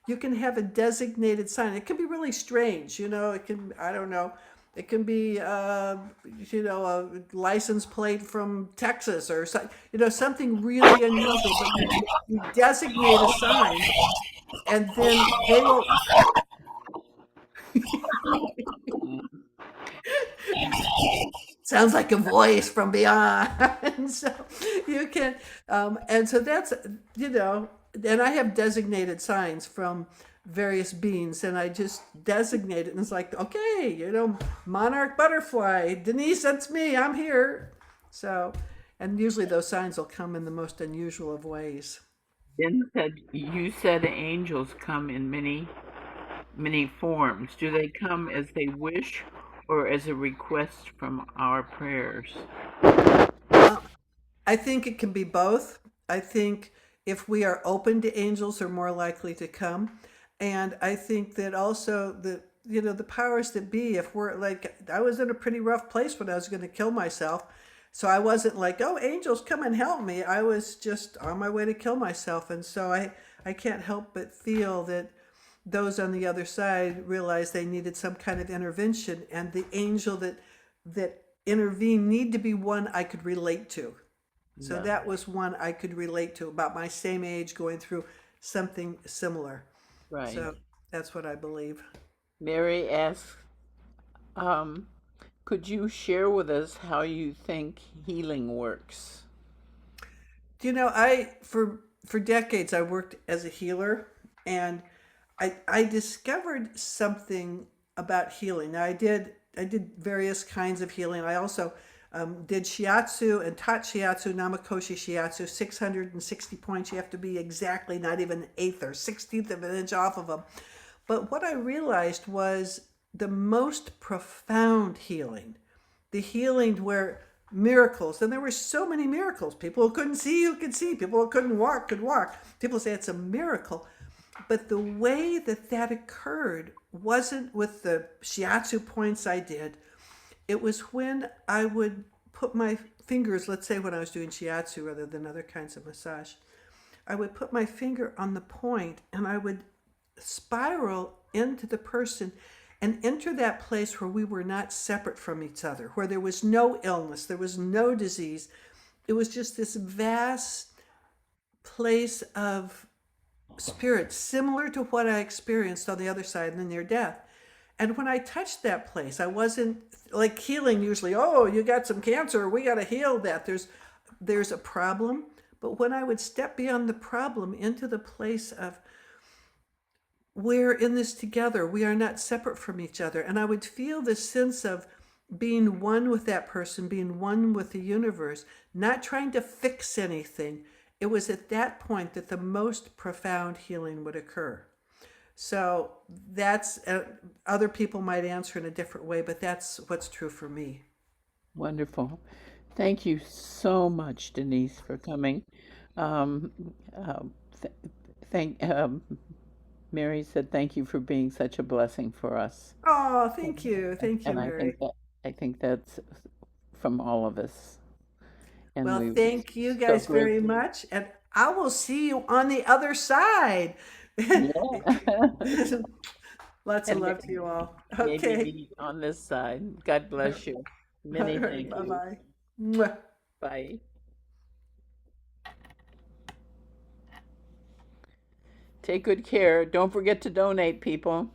You can have a designated sign. It can be really strange, you know. It can, I don't know. It can be you know, a license plate from Texas or you know, something really unusual. But you designate a sign, and then they will. Sounds like a voice from beyond. So you can, and so that's, you know, and I have designated signs from various beings, and I just designate it, and it's like, okay, you know, monarch butterfly, Denise, that's me, I'm here. So, and usually those signs will come in the most unusual of ways. Then said you said angels come in many forms. Do they come as they wish or as a request from our prayers? Uh, I think it can be both. I think if we are open to angels, they're more likely to come. And I think that also the, you know, the powers that be, if we're like, I was in a pretty rough place when I was going to kill myself. So I wasn't like, oh, angels, come and help me. I was just on my way to kill myself. And so I can't help but feel that those on the other side realized they needed some kind of intervention. And the angel that intervened need to be one I could relate to. So Yeah, that was one I could relate to, about my same age going through something similar. right. So that's what I believe. Mary asks, um, could you share with us how you think healing works? You know, I for decades I worked as a healer, and I discovered something about healing. Now I did various kinds of healing. I also did shiatsu and taught shiatsu, namakoshi shiatsu, 660 points. You have to be exactly not even an eighth or 16th of an inch off of them. But what I realized was the most profound healing, the healing where miracles, and there were so many miracles. People who couldn't see, who could see. People who couldn't walk, could walk. People say it's a miracle. But the way that that occurred wasn't with the shiatsu points I did. It was when I would put my fingers, let's say when I was doing shiatsu rather than other kinds of massage, I would put my finger on the point and I would spiral into the person and enter that place where we were not separate from each other, where there was no illness, there was no disease. It was just this vast place of spirit, similar to what I experienced on the other side in the near death. And when I touched that place, I wasn't like healing usually, oh, you got some cancer, we got to heal that. There's a problem. But when I would step beyond the problem into the place of we're in this together. We are not separate from each other. And I would feel this sense of being one with that person, being one with the universe, not trying to fix anything. It was at that point that the most profound healing would occur. So that's, other people might answer in a different way, but that's what's true for me. Wonderful. Thank you so much, Denise, for coming. Um, uh, th thank Mary said thank you for being such a blessing for us. Oh, thank you. Thank you, And Mary. I think that's from all of us. And Well, we thank you so guys very grateful. much. And I will see you on the other side. Yeah. Lots of And love to you all. maybe Okay. meet on this side. God bless you. All Many right. thank Bye you. bye. Bye. Take good care. Don't forget to donate, people.